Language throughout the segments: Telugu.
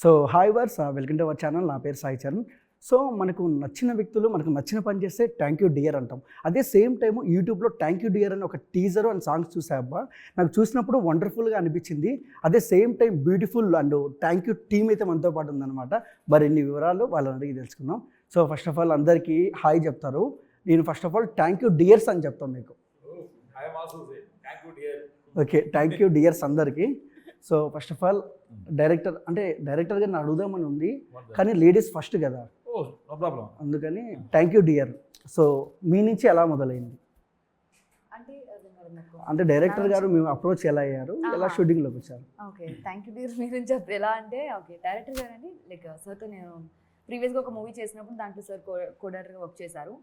So hi viewers welcome to our channel. నా పేరు సాయి చరణ్. సో మనకు నచ్చిన వ్యక్తులు మనకు నచ్చిన పని చేస్తే థ్యాంక్ యూ డియర్ అంటాం. అదే సేమ్ టైము యూట్యూబ్లో థ్యాంక్ యూ డియర్ అని ఒక టీజర్ అండ్ సాంగ్స్ చూసాబ్బా, నాకు చూసినప్పుడు వండర్ఫుల్గా అనిపించింది. అదే same time beautiful and thank you team అయితే మనతో పాటు ఉందన్నమాట. మరిన్ని వివరాలు వాళ్ళని అడిగి తెలుసుకుందాం. సో ఫస్ట్ ఆఫ్ ఆల్ అందరికీ హాయ్ చెప్తారు. నేను first of all thank you dears అని చెప్తాను మీకు. ఓకే, థ్యాంక్ యూ డియర్స్ అందరికీ. So first of all director గారిని అడుగుదామని ఉంది, కానీ లేడీస్ ఫస్ట్ కదా, అందుకని థ్యాంక్ యూ డియర్. సో మీ నుంచి ఎలా మొదలైంది? అంటే డైరెక్టర్ గారు మేము అప్రోచ్ ఎలా అయ్యారు, ఎలా షూటింగ్లోకి వచ్చారు? ఓకే, థ్యాంక్ యూ డియర్ మీ నుంచి ఎలా అంటే, ఓకే డైరెక్టర్ గారు అండి లైక్ సార్తో నేను ప్రీవియస్గా ఒక మూవీ చేసినప్పుడు దాంట్లో సార్ కో-డైరెక్టర్గా వర్క్ చేశారు.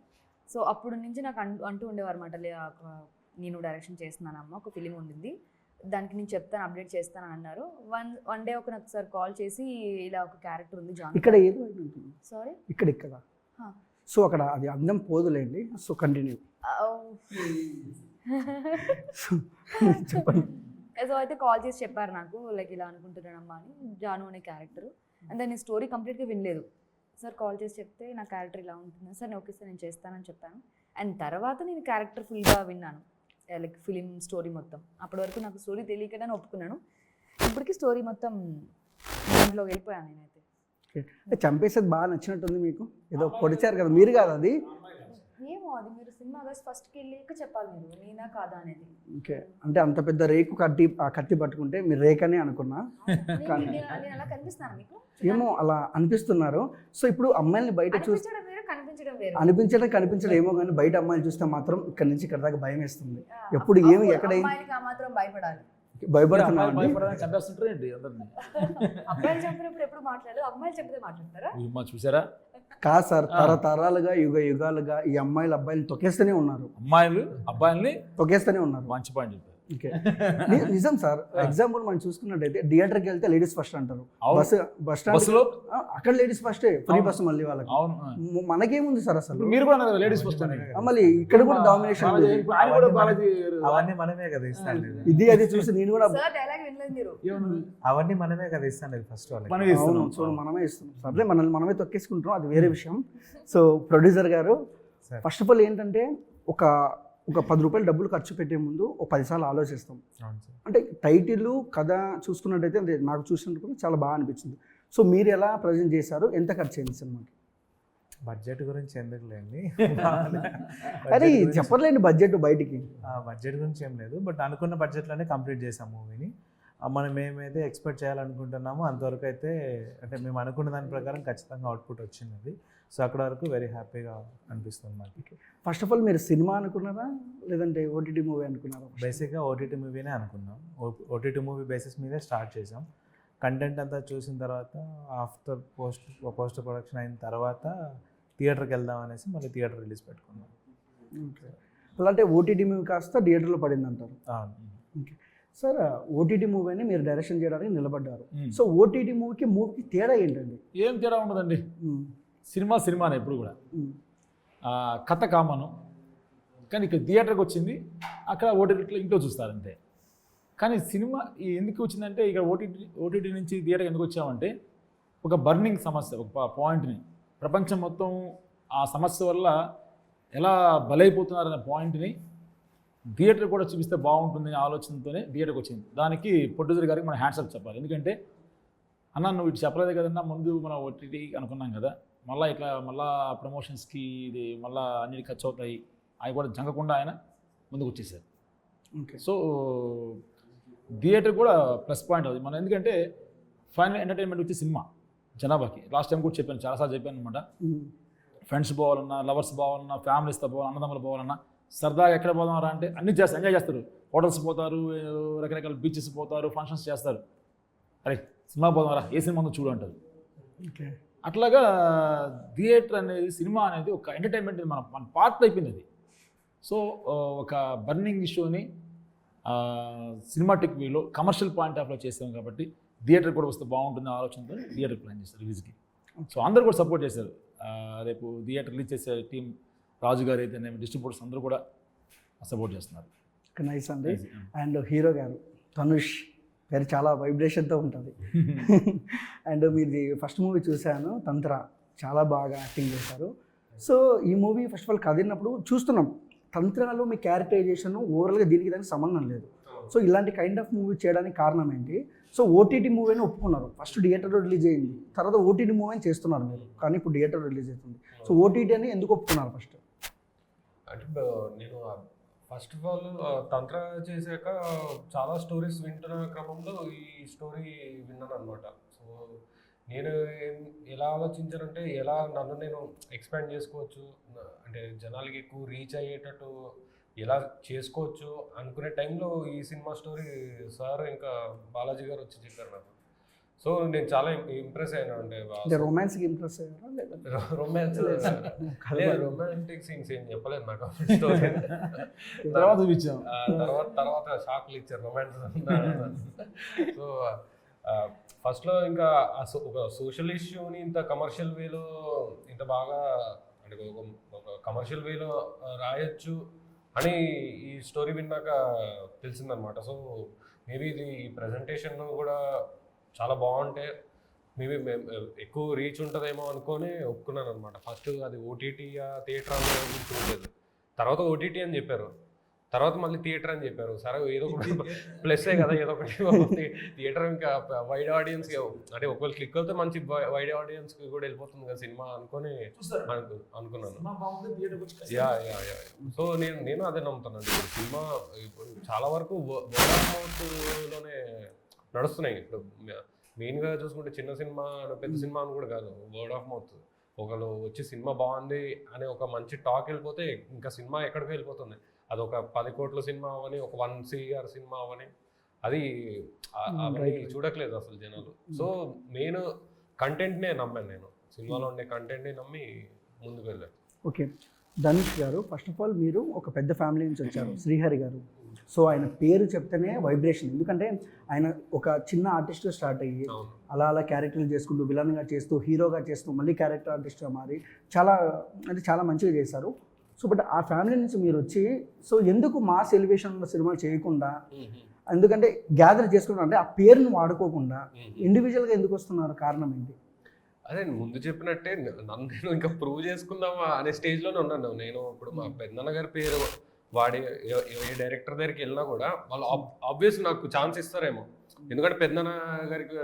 సో అప్పుడు నుంచి నాకు అంటూ ఉండేవారు అనమాట, నేను డైరెక్షన్ చేస్తున్నానమ్మా, ఒక ఫిలిం ఉండింది, దానికి నేను చెప్తాను, అప్డేట్ చేస్తాను అని అన్నారు. వన్ డే ఒక నాకు సార్ కాల్ చేసి ఇలా ఒక క్యారెక్టర్ ఉంది జాన్, ఇక్కడ ఏదో సారీ ఇక్కడ సో అక్కడ అది అందం పోదులేండి. సో కంటిన్యూ చెప్పండి. సో అయితే కాల్ చేసి చెప్పారు నాకు, లైక్ ఇలా అనుకుంటున్నానమ్మా అని, జాను అనే క్యారెక్టర్. అండ్ దాని స్టోరీ కంప్లీట్గా వినలేదు. సార్ కాల్ చేసి చెప్తే నా క్యారెక్టర్ ఇలా ఉంటుంది సార్, నేను ఓకే సార్ నేను చేస్తానని చెప్పాను. అండ్ తర్వాత నేను క్యారెక్టర్ ఫుల్గా విన్నాను, లైక్ ఫిలిం స్టోరీ మొత్తం. అప్పటి వరకు నాకు స్టోరీ తెలియకనే ఒప్పుకున్నాను. ఇప్పటికీ స్టోరీ మొత్తం దాంట్లో వెళ్ళిపోయాను నేనైతే. చంపేసేది బాగా నచ్చినట్టుంది మీకు. ఏదో పొడిచారు కదా, మీరు కాదు అది? ఏమో అది మీరు సినిమా ఫస్ట్కి వెళ్ళాక చెప్పాలి, మీరు నేనా కాదా అనేది. ఓకే, అంటే అంత పెద్ద రేకు కత్తి పట్టుకుంటే మీరు రేకనే అనుకున్నా, నేను అలా కనిపిస్తాను మీకు? ఏమో అలా అనిపిస్తున్నారు. సో ఇప్పుడు అమ్మాయిల్ని బయట చూస్తే కనిపించడం ఏమో, కానీ బయట అమ్మాయిలు చూస్తే మాత్రం ఇక్కడ నుంచి ఇక్కడ దాకా భయం వేస్తుంది. ఎప్పుడు ఏమి ఎక్కడ భయపడాలి, భయపడుతున్నా చూసారా? కాదు సార్, తరతరాలుగా యుగాలుగా ఈ అమ్మాయిలు అబ్బాయిలు తొక్కేస్తూనే ఉన్నారు, అమ్మాయిలు అబ్బాయిల్ని తొక్కేస్తూనే ఉన్నారు. మంచి పాయింట్ చెప్పారు. ఓకే, నిజం సార్. ఎగ్జాంపుల్ మనం చూసుకున్నట్టయితే థియేటర్కి వెళ్తే లేడీస్ ఫస్ట్ అంటారు, బస్ స్టాండ్ అక్కడ లేడీస్ ఫస్టే, ఫ్రీ బస్ మళ్ళీ వాళ్ళకి. మనకేముంది సార్ అసలు? మీరు కూడా లేడీస్ ఫస్ట్, మళ్ళీ ఇక్కడ కూడా డామినేషన్. అవన్నీ మనమే కదా ఇస్తాను, ఇది అది చూసి నేను కూడా అవన్నీ మనమే కదా ఇస్తాను ఫస్ట్ చూడు, మనమే ఇస్తున్నాం సర్లే, మనల్ని మనమే తొక్కేసుకుంటున్నాం, అది వేరే విషయం. సో ప్రొడ్యూసర్ గారు ఫస్ట్ ఆఫ్ ఆల్ ఏంటంటే, ఒక 10 రూపాయలు డబ్బులు ఖర్చు పెట్టే ముందు ఒక 10 సార్లు ఆలోచిస్తాం. అంటే టైటిల్ కథ చూసుకున్నట్టయితే అంటే నాకు చూసినప్పుడు చాలా బాగా అనిపించింది. సో మీరు ఎలా ప్రజెంట్ చేశారు, ఎంత ఖర్చు అయింది సినిమాకి? బడ్జెట్ గురించి ఎందుకులేండి, అరే చెప్పలేండి బడ్జెట్ బయటికి. బడ్జెట్ గురించి ఏం లేదు, బట్ అనుకున్న బడ్జెట్లోనే కంప్లీట్ చేసాం మూవీని. మనం ఏమైతే ఎక్స్పెక్ట్ చేయాలనుకుంటున్నామో అంతవరకు అయితే, అంటే మేము అనుకున్న దాని ప్రకారం ఖచ్చితంగా అవుట్పుట్ వచ్చింది అది. సో అక్కడ వరకు వెరీ హ్యాపీగా అనిపిస్తుంది మాకు. ఫస్ట్ ఆఫ్ ఆల్ మీరు సినిమా అనుకున్నారా, లేదంటే ఓటీటీ మూవీ అనుకున్నారా? బేసిక్గా ఓటీటీ మూవీనే అనుకున్నాం. ఓటీటీ మూవీ బేసిస్ మీదే స్టార్ట్ చేసాం. కంటెంట్ అంతా చూసిన తర్వాత, ఆఫ్టర్ పోస్ట్ ప్రొడక్షన్ అయిన తర్వాత థియేటర్కి వెళ్దాం అనేసి మళ్ళీ థియేటర్ రిలీజ్ పెట్టుకున్నాం. ఓకే, అలా అంటే ఓటీటీ మూవీ కాస్త థియేటర్లో పడింది అంటారు. ఓకే సార్, ఓటీటీ మూవీ అని మీరు డైరెక్షన్ చేయడానికి నిలబడ్డారు. సో ఓటీటీ మూవీకి తేడా ఏంటండి? ఏం తేడా ఉండదండి, సినిమానే ఎప్పుడు కూడా. కథ కామను, కానీ ఇక్కడ థియేటర్కి వచ్చింది, అక్కడ ఓటీటీలో ఇంట్లో చూస్తారంతే. కానీ సినిమా ఎందుకు వచ్చిందంటే, ఇక్కడ ఓటీటీ నుంచి థియేటర్కి ఎందుకు వచ్చామంటే, ఒక బర్నింగ్ సమస్య, ఒక పాయింట్ని, ప్రపంచం మొత్తం ఆ సమస్య వల్ల ఎలా బలైపోతున్నారనే పాయింట్ని థియేటర్ కూడా చూపిస్తే బాగుంటుందనే ఆలోచనతోనే థియేటర్కి వచ్చింది. దానికి ప్రొడ్యూసర్ గారికి మనం హ్యాండ్స్ అప్ చెప్పాలి. ఎందుకంటే అన్న నువ్వు ఇటు చెప్పలేదు కదన్నా, ముందు మనం ఓటీటీ అనుకున్నాం కదా, మళ్ళీ ప్రమోషన్స్కి ఇది మళ్ళీ అన్నిటికీ ఖర్చు అవుతాయి, అవి కూడా జంగకుండా ఆయన ముందుకు వచ్చేసారు. ఓకే, సో థియేటర్ కూడా ప్లస్ పాయింట్ అవుతుంది మనం, ఎందుకంటే ఫైనల్ ఎంటర్టైన్మెంట్ వచ్చి సినిమా జనాభాకి. లాస్ట్ టైం కూడా చెప్పాను, చాలాసార్లు చెప్పాను అనమాట. ఫ్రెండ్స్ పోవాలన్నా, లవర్స్ పోవాలన్నా, ఫ్యామిలీస్తో పోవాలన్నా, అన్నదమ్ములు పోవాలన్నా, సరదాగా ఎక్కడ పోదామరా అంటే అన్నీ చేస్తారు, ఎంజాయ్ చేస్తారు. హోటల్స్ పోతారు, రకరకాల బీచెస్ పోతారు, ఫంక్షన్స్ చేస్తారు. అరే సినిమా పోదామరా, ఏ సినిమా చూడు అంటారు. ఓకే, అట్లాగా థియేటర్ అనేది, సినిమా అనేది ఒక ఎంటర్టైన్మెంట్ మన పార్ట్ అయిపోయింది అది. సో ఒక బర్నింగ్ ఇష్యూని సినిమాటిక్ వేలో కమర్షియల్ పాయింట్ ఆఫ్లో చేసాం కాబట్టి థియేటర్ కూడా వస్తే బాగుంటుంది ఆలోచనతో థియేటర్ ప్లాన్ చేస్తారు రిలీజ్కి. సో అందరూ కూడా సపోర్ట్ చేశారు. రేపు థియేటర్ రిలీజ్ చేసే టీం, రాజు గారు అయితే డిస్ట్రిబ్యూటర్స్ అందరూ కూడా సపోర్ట్ చేస్తున్నారు. నైస్ అండి. అండ్ హీరో గారు ధనుష్ పేరు చాలా వైబ్రేషన్తో ఉంటుంది. అండ్ మీది ఫస్ట్ మూవీ చూశాను తంత్ర, చాలా బాగా యాక్టింగ్ చేశారు. సో ఈ మూవీ ఫస్ట్ ఆఫ్ ఆల్ కథ విన్నప్పుడు చూస్తున్నాం, తంత్రాలు మీ క్యారెక్టరైజేషన్ ఓవరాల్గా దీనికి దానికి సంబంధం లేదు. సో ఇలాంటి కైండ్ ఆఫ్ మూవీ చేయడానికి కారణం ఏంటి? సో ఓటీటీ మూవీ అని ఒప్పుకున్నారు, ఫస్ట్ థియేటర్లో రిలీజ్ అయింది, తర్వాత ఓటీటీ మూవీ అని చేస్తున్నారు మీరు, కానీ ఇప్పుడు థియేటర్లో రిలీజ్ అవుతుంది. సో ఓటీటీ అని ఎందుకు ఒప్పుకున్నారు ఫస్ట్? అంటే నేను ఫస్ట్ ఆఫ్ ఆల్ తంత్ర చేశాక చాలా స్టోరీస్ వింటున్న క్రమంలో ఈ స్టోరీ విన్నాను అనమాట. సో నేను ఎలా ఆలోచించానంటే ఎలా నన్ను నేను ఎక్స్పాండ్ చేసుకోవచ్చు, అంటే జనాలకి ఎక్కువ రీచ్ అయ్యేటట్టు ఎలా చేసుకోవచ్చు అనుకునే టైంలో ఈ సినిమా స్టోరీ సార్ ఇంకా బాలాజీ గారు వచ్చి చెప్పారు నాకు. సో నేను చాలా ఇంప్రెస్ అయినా. అంటే రొమాన్స్కి ఇంప్రెస్ అయ్యారా లేదా? రొమాన్స్ రొమాంటిక్ సీన్స్ ఏం చెప్పలేదు నాకు స్టోరీ. తర్వాత చూపించాం. తర్వాత షాక్లు ఇచ్చారు రొమాన్స్. సో ఫస్ట్లో ఇంకా ఒక సోషల్ ఇష్యూని ఇంత కమర్షియల్ వేలో ఇంత బాగా అంటే ఒక కమర్షియల్ వేలో రాయొచ్చు అని ఈ స్టోరీ విన్నాక తెలిసిందనమాట. సో మేబీ ఇది ఈ ప్రజెంటేషన్ కూడా చాలా బాగుంటే మేబీ ఎక్కువ రీచ్ ఉంటుందేమో అనుకొని ఒప్పుకున్నాను అనమాట. ఫస్ట్ అది ఓటీటీ థియేటర్ అని చూడలేదు, తర్వాత ఓటీటీ అని చెప్పారు, తర్వాత మళ్ళీ థియేటర్ అని చెప్పారు. సరే ఏదో ఒకటి ప్లస్సే కదా, ఏదో ఒకటి థియేటర్ ఇంకా వైడ్ ఆడియన్స్కి, అంటే ఒకవేళ క్లిక్ అవుతే మంచి వైడ్ ఆడియన్స్కి కూడా వెళ్ళిపోతుంది కదా సినిమా అనుకొని అనుకున్నాను. యా యా యా సో నేను అదే నమ్ముతానండి. సినిమా ఇప్పుడు చాలా వరకు వర్డ్ ఆఫ్ మౌత్లోనే నడుస్తున్నాయి. ఇప్పుడు మెయిన్గా చూసుకుంటే చిన్న సినిమా పెద్ద సినిమా అని కూడా కాదు, వర్డ్ ఆఫ్ మౌత్. ఒకళ్ళు వచ్చి సినిమా బాగుంది అనే ఒక మంచి టాక్ వెళ్ళిపోతే ఇంకా సినిమా ఎక్కడికి వెళ్ళిపోతుంది. అది ఒక 10 కోట్ల సినిమా అవని, ఒక 1 CR సినిమా అవని, అది అవన్నీ చూడట్లేదు అసలు జనాలు. సో మెయిన్ కంటెంట్నే నమ్మాను నేను, సినిమాలో ఉండే కంటెంట్ని నమ్మి ముందుకు వెళ్ళాను. ఓకే ధనుష్ గారు, ఫస్ట్ ఆఫ్ ఆల్ మీరు ఒక పెద్ద ఫ్యామిలీ నుంచి వచ్చారు, శ్రీహరి గారు. సో ఆయన పేరు చెప్తేనే వైబ్రేషన్, ఎందుకంటే ఆయన ఒక చిన్న ఆర్టిస్ట్గా స్టార్ట్ అయ్యి అలా అలా క్యారెక్టర్లు చేసుకుంటూ విలన్గా చేస్తూ హీరోగా చేస్తూ మళ్ళీ క్యారెక్టర్ ఆర్టిస్ట్గా మారి చాలా మంచిగా చేశారు. సో బట్ ఆ ఫ్యామిలీ నుంచి మీరు వచ్చి సో ఎందుకు మాస్ ఎలివేషన్లో సినిమాలు చేయకుండా, ఎందుకంటే గ్యాదర్ చేసుకుంటా అంటే ఆ పేరును వాడుకోకుండా ఇండివిజువల్గా ఎందుకు వస్తున్నారు, కారణం ఏంటి? అదే ముందు చెప్పినట్టే నన్ను నేను ఇంకా ప్రూవ్ చేసుకుందామా అనే స్టేజ్లోనే ఉన్నాను నేను. ఇప్పుడు మా పెద్దన్న గారి పేరు వాడి ఏ డైరెక్టర్ దగ్గరికి వెళ్ళినా కూడా వాళ్ళు ఆబ్వియస్ నాకు ఛాన్స్ ఇస్తారేమో, ఎందుకంటే పెద్దన్న గారికి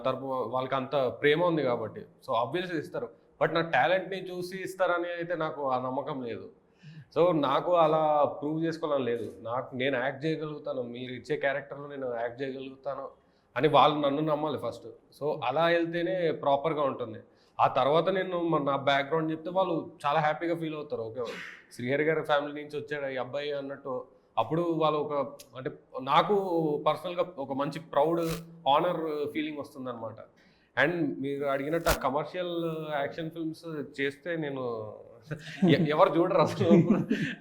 తరపు వాళ్ళకి అంత ప్రేమ ఉంది కాబట్టి. సో ఆబ్వియస్గా ఇస్తారు, బట్ నా టాలెంట్ని చూసి ఇస్తారని అయితే నాకు ఆ నమ్మకం లేదు. సో నాకు అలా ప్రూవ్ చేసుకోవాలని లేదు, నేను యాక్ట్ చేయగలుగుతాను, మీరు ఇచ్చే క్యారెక్టర్లో నేను యాక్ట్ చేయగలుగుతాను అని వాళ్ళు నన్ను నమ్మాలి ఫస్ట్. సో అలా వెళ్తేనే ప్రాపర్గా ఉంటుంది. ఆ తర్వాత నేను నా బ్యాక్గ్రౌండ్ చెప్తే వాళ్ళు చాలా హ్యాపీగా ఫీల్ అవుతారు. ఓకే శ్రీహరి గారి ఫ్యామిలీ నుంచి వచ్చాడు ఈ అబ్బాయి అన్నట్టు. అప్పుడు వాళ్ళు ఒక అంటే నాకు పర్సనల్గా ఒక మంచి ప్రౌడ్ ఆనర్ ఫీలింగ్ వస్తుంది అనమాట. అండ్ మీరు అడిగినట్టు ఆ కమర్షియల్ యాక్షన్ ఫిల్మ్స్ చేస్తే నేను ఎవరు చూడరు అసలు.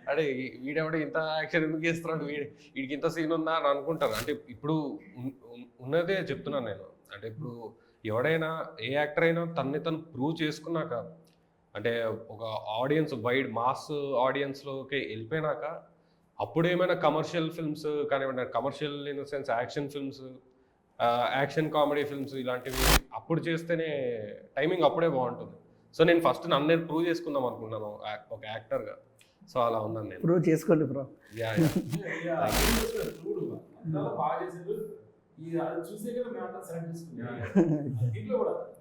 అంటే వీడెవడ ఇంత యాక్షన్ ఎందుకు చేస్తున్నాడు, వీడికి ఇంత సీన్ ఉందా అని అనుకుంటారు. అంటే ఇప్పుడు ఉన్నదే చెప్తున్నాను నేను. అంటే ఇప్పుడు ఎవడైనా ఏ యాక్టర్ అయినా తను ప్రూవ్ చేసుకున్నాక, అంటే ఒక ఆడియన్స్ వైడ్ మాస్ ఆడియన్స్లోకి వెళ్ళిపోయినాక అప్పుడు ఏమైనా కమర్షియల్ ఫిల్మ్స్ కానివ్వండి, commercial in the sense action films, action comedy films ఇలాంటివి అప్పుడు చేస్తేనే టైమింగ్ అప్పుడే బాగుంటుంది. సో నేను ఫస్ట్ నన్ను నేను ప్రూవ్ చేసుకుందాం అనుకున్నాను ఒక యాక్టర్గా. సో అలా ఉన్నాను నేను. ప్రూవ్ చేసుకోండి బ్రో.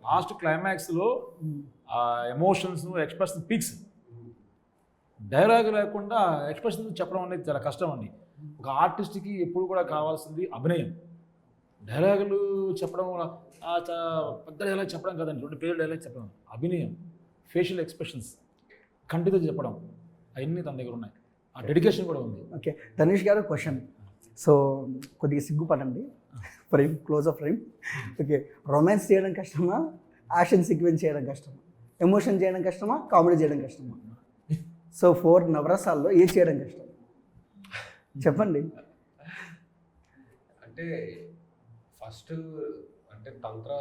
లాస్ట్ క్లైమాక్స్లో ఎమోషన్స్ ఎక్స్ప్రెషన్ పీక్స్, డైలాగ్ లేకుండా ఎక్స్ప్రెషన్ చెప్పడం అనేది చాలా కష్టం అండి. ఒక ఆర్టిస్ట్కి ఎప్పుడు కూడా కావాల్సింది అభినయం. డైలాగులు చెప్పడం పెద్ద డైలాగ్ చెప్పడం కదండి, 2 పేజీల డైలాగ్ చెప్పడం, అభినయం, ఫేషియల్ ఎక్స్ప్రెషన్స్, కంటితో చెప్పడం, అవన్నీ తన దగ్గర ఉన్నాయి. ఆ డెడికేషన్ కూడా ఉంది. ఓకే ధనుష్ గారు క్వశ్చన్, సో కొద్దిగా సిగ్గుపడండి, frame close up frame. Okay romance చేయడం కష్టమా, యాక్షన్ సీక్వెన్స్ చేయడం కష్టమా, ఎమోషన్ చేయడం కష్టమా, కామెడీ చేయడం కష్టమా? సో 4 నవరసాల్లో ఏది చేయడం కష్టం చెప్పండి. అంటే ఫస్ట్ అంటే తంత్ర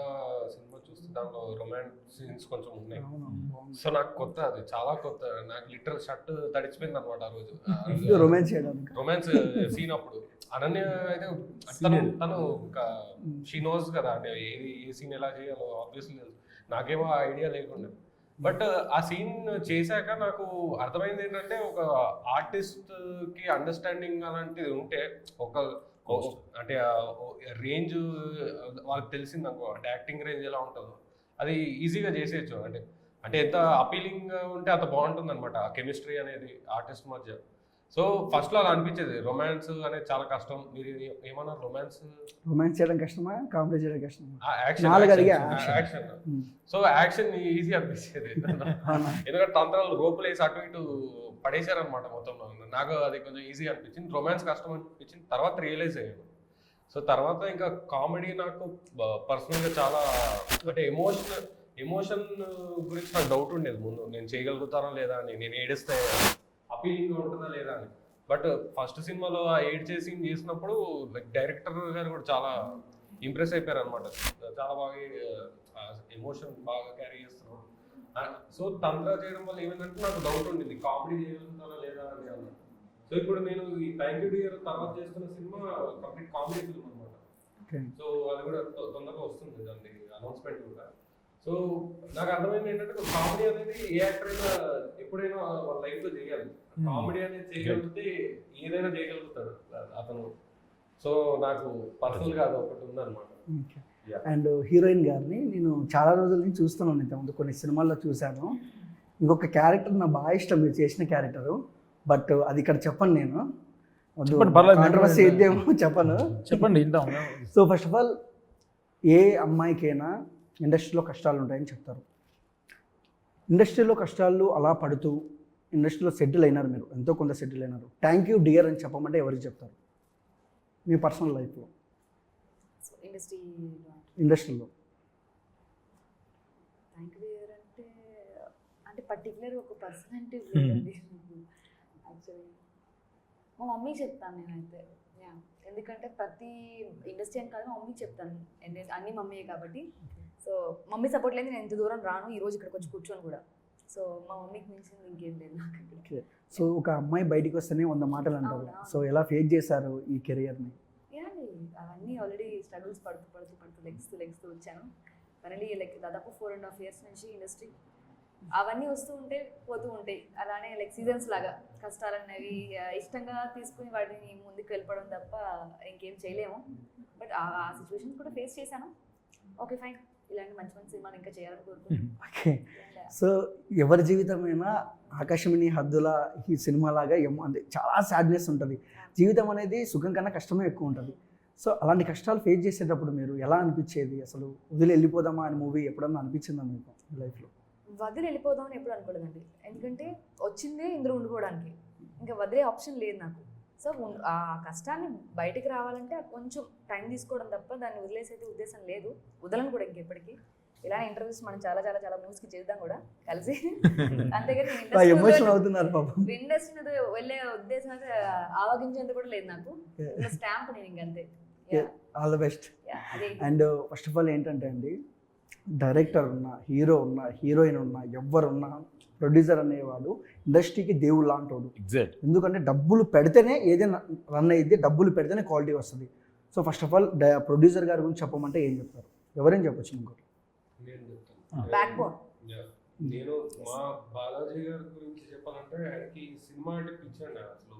సినిమా చూస్తే దాంట్లో రొమాన్స్ సీన్స్ కొంచెం ఉన్నాయి. అవును, బాగుంది. సో నాకు కొత్త, అది చాలా కొత్త. నాకు లిటరల్ షర్ట్ తడిచిపోయింది అనమాట ఆ రోజు. రొమాన్స్ చేయడానికి రొమాన్స్ సీన్ అప్పుడు అనన్య అయితే తను ఇంకా షీ నోస్ కదా, అంటే ఏది ఏ సీన్ ఎలా చేయాలో ఆబ్వియస్లీ నాకేమో ఐడియా లేకుండా. బట్ ఆ సీన్ చేశాక నాకు అర్థమైంది ఏంటంటే, ఒక ఆర్టిస్ట్కి అండర్స్టాండింగ్ అలాంటిది ఉంటే అంటే రేంజ్ వాళ్ళకి తెలిసింది అనుకో, అంటే యాక్టింగ్ రేంజ్ ఎలా ఉంటుందో అది ఈజీగా చేసేయచ్చు. అంటే ఎంత అపీలింగ్ ఉంటే అంత బాగుంటుంది అనమాట ఆ కెమిస్ట్రీ అనేది ఆర్టిస్ట్ మధ్య. సో ఫస్ట్లో అలా అనిపించేది, రొమాన్స్ అనేది చాలా కష్టం. మీరు ఏమన్నారు, రొమాన్స్ చేయడం కష్టమా, కామెడీ చేయడం కష్టమా? యాక్షన్. సో యాక్షన్ ఈజీ అనిపించేది ఎందుకంటే తంత్రాలు రోపులు వేసి అటు ఇటు పడేశారనమాట మొత్తం. నాకు అది కొంచెం ఈజీ అనిపించింది. రొమాన్స్ కష్టం అనిపించింది, తర్వాత రియలైజ్ అయ్యాను. సో తర్వాత ఇంకా కామెడీ నాకు పర్సనల్గా చాలా, అంటే ఎమోషన్ గురించి నాకు డౌట్ ఉండేది ముందు, నేను చేయగలుగుతానా లేదా అని, నేను ఏడిస్తే అపీలింగ్గా ఉంటుందా లేదా అని. బట్ ఫస్ట్ సినిమాలో ఆ ఏడ్చే సీన్ చేసినప్పుడు డైరెక్టర్ గారు కూడా చాలా ఇంప్రెస్ అయిపోయారు అనమాట. చాలా బాగా ఎమోషన్ బాగా క్యారీ చేస్తున్నాం. సో తంత్ర చేయడం వల్ల ఏమైందంటే నాకు డౌట్ ఉండింది, కామెడీ చేయగలుగుతానా లేదా అని అన్న. సో ఇప్పుడు నేను ఈ థ్యాంక్ యూ డియర్ తర్వాత చేస్తున్న సినిమా కంప్లీట్ కామెడీ ఫిల్మ్ అనమాట. సో అది కూడా తొందరగా వస్తుంది, దాన్ని అనౌన్స్మెంట్ కూడా. సో నాకు అర్థమైంది ఏంటంటే, కామెడీ అనేది ఏ యాక్టర్ అయినా ఎప్పుడైనా వాళ్ళ లైఫ్లో చేయాలి. కామెడీ అనేది చేయగలిగితే ఏదైనా చేయగలుగుతాడు అతను. సో నాకు పర్సనల్గా అది ఒకటి ఉందన్నమాట. అండ్ హీరోయిన్ గారిని నేను చాలా రోజుల నుంచి చూస్తున్నాను, ఇంతకుముందు కొన్ని సినిమాల్లో చూశాను. ఇంకొక క్యారెక్టర్ నాకు బాగా ఇష్టం, మీరు చేసిన క్యారెక్టరు, బట్ అది ఇక్కడ చెప్పను నేను, కాంట్రవర్సీ ఏదేమో చెప్పను. చెప్పండి. సో ఫస్ట్ ఆఫ్ ఆల్, ఏ అమ్మాయికైనా ఇండస్ట్రీలో కష్టాలు ఉంటాయని చెప్తారు. ఇండస్ట్రీలో కష్టాలు అలా పడుతూ ఇండస్ట్రీలో సెటిల్ అయినారు, మీరు ఎంతో కొంత సెటిల్ అయినారు. థ్యాంక్ యూ డియర్ అని చెప్పమంటే ఎవరికి చెప్తారు మీ పర్సనల్ లైఫ్లో, ఇండస్ట్రీలో? థ్యాంక్ యూ డియర్ అంటే పర్టికులర్ ఒక పర్సనాలిటీ లేదండి యాక్చువల్లీ. మా మమ్మీకి చెప్తాను నేనైతే, ఎందుకంటే ప్రతి ఇండస్ట్రీ అని కాదు, మా మమ్మీకి చెప్తాను, అన్ని మమ్మీయే కాబట్టి. సో మమ్మీ సపోర్ట్ లేదు నేను ఇంత దూరం రాను, ఈరోజు ఇక్కడికి వచ్చి కూర్చొని కూడా. సో మా మమ్మీకి మించింది ఇంకేం లేదు నాకు. సో ఒక అమ్మాయి బయటికి వస్తేనే 100 మాటలు అంటారు. సో ఎలా ఫేస్ చేశారు ఈ కెరియర్ని? అవన్నీ ఆల్రెడీ స్ట్రగుల్స్ పడుతూ లెగ్స్తూ వచ్చాను. ఫైనలీ దాదాపు 4.5 years నుంచి ఇండస్ట్రీ, అవన్నీ వస్తూ ఉంటే పోతూ ఉంటాయి. అలానే సీజన్స్ లాగా కష్టాలు అనేవి ఇష్టంగా తీసుకుని వాటిని ముందుకు వెళ్ళిపోవడం తప్ప ఇంకేం చేయలేము. బట్ ఆ సిచ్యువేషన్స్ కూడా ఫేస్ చేశాను. ఓకే ఫైన్, ఇలాంటి మంచి సినిమాలు ఇంకా చేయాలని కోరుకుంటున్నాను. ఓకే. సో ఎవరి జీవితమైనా ఆకాశమిని హద్దుల ఈ సినిమా లాగా అంటే చాలా సాడ్నెస్ ఉంటుంది. జీవితం అనేది సుఖం కన్నా కష్టమే ఎక్కువ ఉంటుంది. సో అలాంటి కష్టాలు ఫేస్ చేసేటప్పుడు మీరు ఎలా అనిపించేది? అసలు వదిలి వెళ్ళిపోదామా అని మూవీ ఎప్పుడన్నా అనిపించిందా మీకు లైఫ్లో? వదిలి వెళ్ళిపోదామని ఎప్పుడు అనుకోలేదండి, ఎందుకంటే వచ్చిందే ఇందులో ఉండిపోవడానికి, ఇంకా వదిలే ఆప్షన్ లేదు నాకు. సో ఆ కష్టాన్ని బయటికి రావాలంటే కొంచెం టైం తీసుకోవడం తప్ప దాన్ని వదిలేసేది ఉద్దేశం లేదు, వదలను కూడా ఇంకెప్పటికీ. ఇలానే ఇంటర్వ్యూస్ మనం చాలా చాలా చాలా మూవీస్కి చేద్దాం కూడా కలిసి. అంతేగాని ఇండస్ట్రీ వెళ్ళే ఉద్దేశం అయితే ఆవగించేంత కూడా లేదు నాకు. స్టాంప్ నేను ఇంకంతే. All the best. And first of all ఏంటంటే అండి, డైరెక్టర్ ఉన్నా, హీరో ఉన్నా, హీరోయిన్ ఉన్నా, ఎవరున్నా, ప్రొడ్యూసర్ అనేవాడు ఇండస్ట్రీకి దేవుడు లాంటోడు. ఎందుకంటే డబ్బులు పెడితేనే ఏదైనా రన్ అయ్యిద్ది, డబ్బులు పెడితేనే క్వాలిటీ వస్తుంది. So first of all producer గారి గురించి చెప్పమంటే ఏం చెప్తారు? ఎవరేం చెప్పొచ్చు ఇంకోటి? నేను మా బాలాజీ గారి గురించి చెప్పాలంటే, ఆయనకి సినిమా అంటే పిచ్చండి అసలు.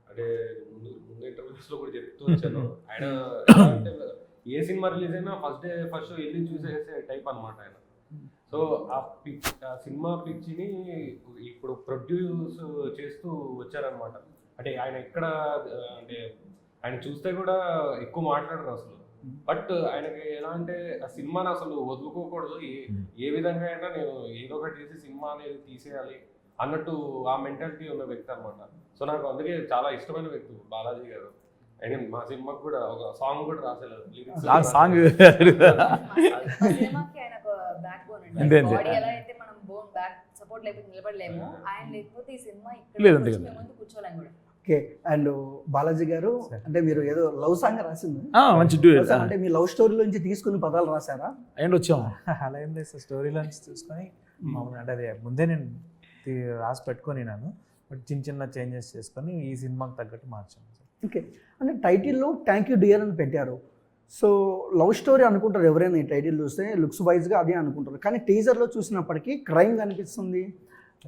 అంటే ముందు ఇంటర్వ్యూస్లో కూడా చెప్తూ వచ్చాను, ఆయన అంటే ఏ సినిమా రిలీజ్ అయినా ఫస్ట్ వెళ్ళి చూసేసే టైప్ అనమాట ఆయన. సో ఆ సినిమా పిచ్చిని ఇప్పుడు ప్రొడ్యూస్ చేస్తూ వచ్చారనమాట. అంటే ఆయన ఎక్కడ, అంటే ఆయన చూస్తే కూడా ఎక్కువ మాట్లాడరు అసలు. బట్ ఆయనకి ఎలా అంటే, ఆ సినిమాని అసలు వదులుకోకూడదు, ఏ విధంగా అయినా నేను ఏదో ఒకటి చేసి సినిమా అనేది తీసేయాలి అన్నట్టు ఆ మెంటాలిటీ ఉన్న వ్యక్తి అనమాట. సో నాకు అందుకే చాలా ఇష్టమైన వ్యక్తి బాలాజీ గారు. అండ్ మా సినిమాకి కూడా ఒక సాంగ్ కూడా రాసేలేదు, సాంగ్ సపోర్ట్ లేకపోతే నిలబడలేము, ఆయన లేకపోతే ఈ సినిమా ఇక్కడ కూర్చోలేము కూడా. ఓకే. అండ్ బాలాజీ గారు అంటే మీరు ఏదో లవ్ సాంగ్ రాసింది, మంచి డ్యూయట్ Love song అంటే మీ లవ్ స్టోరీ నుంచి తీసుకుని పదాలు రాశారా? అండ్ వచ్చాము. అలా ఏం లేదు సార్, స్టోరీలో నుంచి చూసుకొని మామూలుగా అంటే అదే ముందే నేను రాసి పెట్టుకొని నేను బట్ చిన్న చిన్న చేంజెస్ చేసుకొని ఈ సినిమాకి తగ్గట్టు మార్చాను సార్. ఓకే. అంటే టైటిల్లో థ్యాంక్ యూ డియర్ అని పెట్టారు. సో లవ్ స్టోరీ అనుకుంటారు ఎవరైనా, ఈ టైటిల్ చూస్తే లుక్స్ వైజ్గా అదే అనుకుంటారు. కానీ టీజర్లో చూసినప్పటికీ క్రైమ్ కనిపిస్తుంది,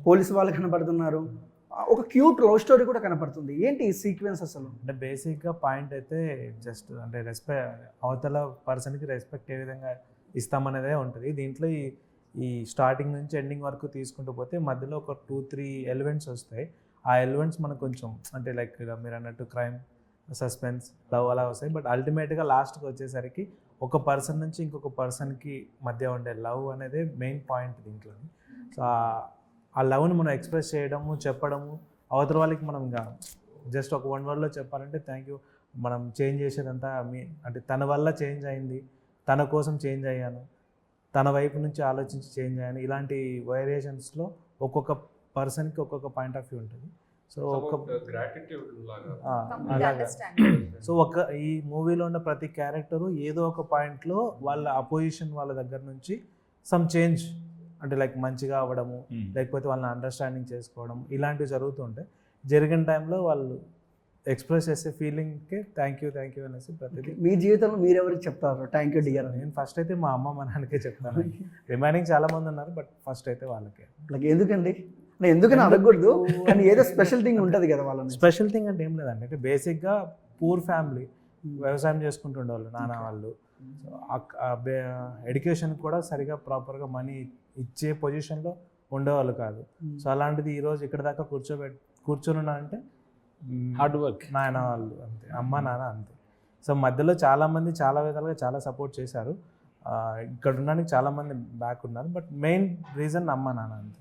పోలీసు వాళ్ళు కనపడుతున్నారు, ఒక క్యూట్ లవ్ స్టోరీ కూడా కనపడుతుంది. ఏంటి ఈ సీక్వెన్స్ అసలు? అంటే బేసిక్గా పాయింట్ అయితే జస్ట్ అంటే అవతల పర్సన్కి రెస్పెక్ట్ ఏ విధంగా ఇస్తామనేదే ఉంటుంది దీంట్లో. ఈ స్టార్టింగ్ నుంచి ఎండింగ్ వరకు తీసుకుంటూ పోతే మధ్యలో ఒక 2-3 ఎలిమెంట్స్ వస్తాయి. ఆ ఎలిమెంట్స్ మనకు కొంచెం అంటే లైక్ మీరు అన్నట్టు క్రైమ్, సస్పెన్స్, లవ్ అలా వస్తాయి. బట్ అల్టిమేట్గా లాస్ట్కి వచ్చేసరికి ఒక పర్సన్ నుంచి ఇంకొక పర్సన్కి మధ్య ఉండే లవ్ అనేది మెయిన్ పాయింట్ దీంట్లో. సో ఆ లవ్ని మనం ఎక్స్ప్రెస్ చేయడము, చెప్పడము, అవతల వాళ్ళకి మనం ఇంకా జస్ట్ ఒక 1 wordలో చెప్పాలంటే థ్యాంక్ యూ, మనం చేంజ్ చేసేదంతా అంటే తన వల్ల చేంజ్ అయింది, తన కోసం చేంజ్ అయ్యాను, తన వైపు నుంచి ఆలోచించి చేంజ్ అయ్యాను, ఇలాంటి వేరియేషన్స్లో ఒక్కొక్క పర్సన్కి ఒక్కొక్క పాయింట్ ఆఫ్ వ్యూ ఉంటుంది. సో గ్రాటిట్యూడ్ లాగా అలాగా. సో ఈ మూవీలో ఉన్న ప్రతి క్యారెక్టరు ఏదో ఒక పాయింట్లో వాళ్ళ అపోజిషన్ వాళ్ళ దగ్గర నుంచి సమ్ చేంజ్ అంటే లైక్ మంచిగా అవ్వడము, లేకపోతే వాళ్ళని అండర్స్టాండింగ్ చేసుకోవడం, ఇలాంటివి జరుగుతుంటాయి. జరిగిన టైంలో వాళ్ళు ఎక్స్ప్రెస్ చేసే ఫీలింగ్కి థ్యాంక్ యూ అనేసి ప్రతిదీ. మీ జీవితంలో మీరెవరికి చెప్తారు థ్యాంక్ యూ డియర్ అని? నేను ఫస్ట్ అయితే మా అమ్మ మా నాన్నకే చెప్తాను. రిమైనింగ్ చాలా మంది ఉన్నారు బట్ ఫస్ట్ అయితే వాళ్ళకే. లైక్ ఎందుకండి? నేను ఎందుకని అడగకూడదు, కానీ ఏదో స్పెషల్ థింగ్ ఉంటుంది కదా వాళ్ళని. స్పెషల్ థింగ్ అంటే ఏం లేదండి, అంటే బేసిక్గా పూర్ ఫ్యామిలీ, వ్యవసాయం చేసుకుంటుండేవాళ్ళు నాన్న వాళ్ళు. ఎడ్యుకేషన్ కూడా సరిగా ప్రాపర్గా మనీ ఇచ్చే పొజిషన్లో ఉండేవాళ్ళు కాదు. సో అలాంటిది ఈరోజు ఇక్కడ దాకా కూర్చొని ఉన్నా అంటే హార్డ్ వర్క్ నాయన వాళ్ళు అంతే, అమ్మ నాన్న అంతే. సో మధ్యలో చాలామంది చాలా విధాలుగా చాలా సపోర్ట్ చేశారు. ఇక్కడ ఉండడానికి చాలామంది బ్యాక్ ఉన్నారు బట్ మెయిన్ రీజన్ అమ్మ నాన్న అంతే.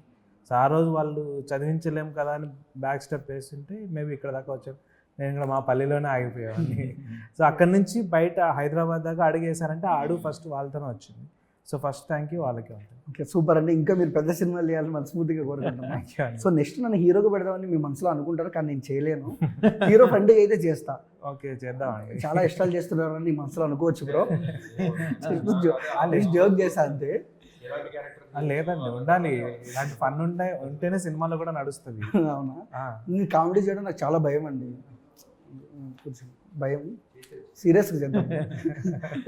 సో ఆ రోజు వాళ్ళు చదివించలేము కదా అని బ్యాక్ స్టెప్ వేస్తుంటే మేబీ ఇక్కడ దాకా వచ్చారు. నేను ఇక్కడ మా పల్లెలోనే ఆగిపోయాను. సో అక్కడి నుంచి బయట హైదరాబాద్ దాకా అడుగేశారంటే ఆ అడుగు ఫస్ట్ వాళ్ళతోనే వచ్చింది. సో ఫస్ట్ థ్యాంక్ యూ వాళ్ళకే ఉంటుంది. ఓకే, సూపర్ అండి. ఇంకా మీరు పెద్ద సినిమాలు చేయాలని మనస్ఫూర్తిగా కోరుకుంటున్నాను. సో నెక్స్ట్ నన్ను హీరోగా పెడదామని మీ మనసులో అనుకుంటారు, కానీ నేను చేయలేను. హీరో ఫ్రెండ్ అయితే చేస్తా. ఓకే చేద్దామండి. చాలా ఇష్టాలు చేస్తున్నారని నీ మనసులో అనుకోవచ్చు బ్రో. జోక్ చేసా అంతే. లేదండి, ఉండాలి, ఇలాంటి ఫన్ ఉంటేనే సినిమాలో కూడా నడుస్తుంది. అవునా? నేను కామెడీ చేయడం నాకు చాలా భయం అండి, కొంచెం భయం. సీరియస్గా చేద్దాం.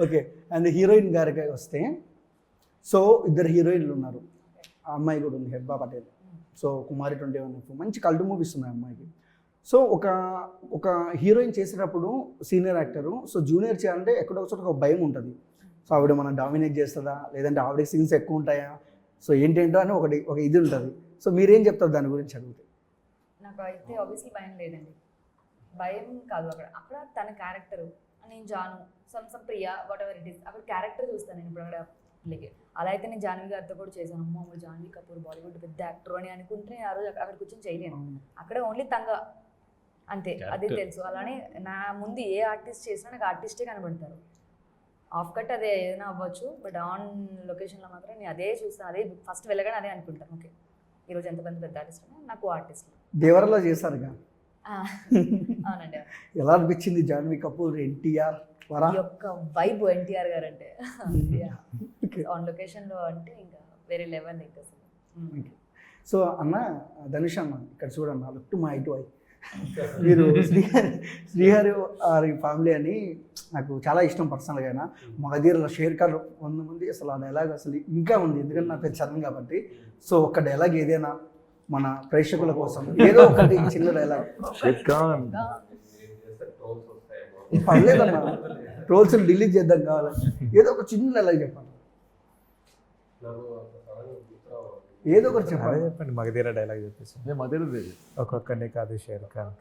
ఓకే. అండ్ హీరోయిన్ గారికి వస్తే, సో 2 హీరోయిన్లు ఉన్నారు. ఆ అమ్మాయి కూడా ఉంది, హెబ్బా పటేల్. సో కుమారి 21 మంచి కల్ట్ మూవీస్ ఉన్నాయి అమ్మాయికి. సో ఒక హీరోయిన్ చేసేటప్పుడు సీనియర్ యాక్టరు, సో జూనియర్ చేయాలంటే ఎక్కడో చోట ఒక భయం ఉంటుంది. సో ఆవిడ మనం డామినేట్ చేస్తుందా, లేదంటే ఆవిడకి సీన్స్ ఎక్కువ ఉంటాయా, సో ఏంటేంటో అని ఒక ఇది ఉంటుంది. సో మీరేం చెప్తారు దాని గురించి అడిగితే? నాకు అయితే ఆబ్వియస్లీ భయం లేదండి. భయం కాదు, అక్కడ తన క్యారెక్టర్, నేను Janu some Priya whatever it is, అక్కడ క్యారెక్టర్ చూస్తాను నేను. ఇప్పుడు అక్కడ అలా అయితే నేను జాన్వీ గారితో కూడా చేశాను. అమ్మ జాన్వీ కపూర్ బాలీవుడ్ పెద్ద యాక్టర్ అని అనుకుంటే ఆ రోజు అక్కడ కూర్చొని చేయలేను. అక్కడ ఓన్లీ తంగ అంతే, అదే తెలుసు. అలానే నా ముందు ఏ ఆర్టిస్ట్ చేసినా నాకు ఆర్టిస్టే కనబడతారు. ఆఫ్ కట్ అదే ఏదైనా అవ్వచ్చు, బట్ ఆన్ లొకేషన్లో మాత్రం నేను అదే చూస్తాను, అదే ఫస్ట్ వెళ్ళగానే అదే అనుకుంటాను. ఓకే, ఈరోజు ఎంతమంది పెద్ద ఆర్టిస్ట్ నాకు ఆర్టిస్ట్. దేవరలో చేశారుగా, అవునండి. ఎలా అనిపించింది జాన్వీ కపూర్, ఎన్టీఆర్ యొక్క వైబ్ ఎన్టీఆర్ గారు అంటే ఆన్ లొకేషన్లో అంటే ఇంకా వేరే లెవెల్ ఇంకా. సో అన్న ధనుష్ అన్న ఇక్కడ చూడన్న, look to my to eye. మీరు శ్రీహరి ఫ్యామిలీ అని నాకు చాలా ఇష్టం పర్సనల్గా. అయినా మగధీరలో షేర్ ఖాన్ 100 మంది, అసలు ఆ డైలాగ్ అసలు ఇంకా ఉంది, ఎందుకంటే నా పేరు చరణ్ కాబట్టి. సో ఒక డైలాగ్ ఏదైనా మన ప్రేక్షకుల కోసం ఏదో ఒకటి చిన్న డైలాగ్. పర్లేదన్నా, ట్రోల్స్ డిలీట్ చేద్దాం కావాలి, ఏదో ఒక చిన్న డైలాగ్ చెప్పండి, ఏదో ఒకటి చెప్పండి. చెప్పండి, మగధీర డైలాగ్ చెప్పేసి. మధ్య ఒక్కొక్కరిని కాదు షేర్ ఖాన్.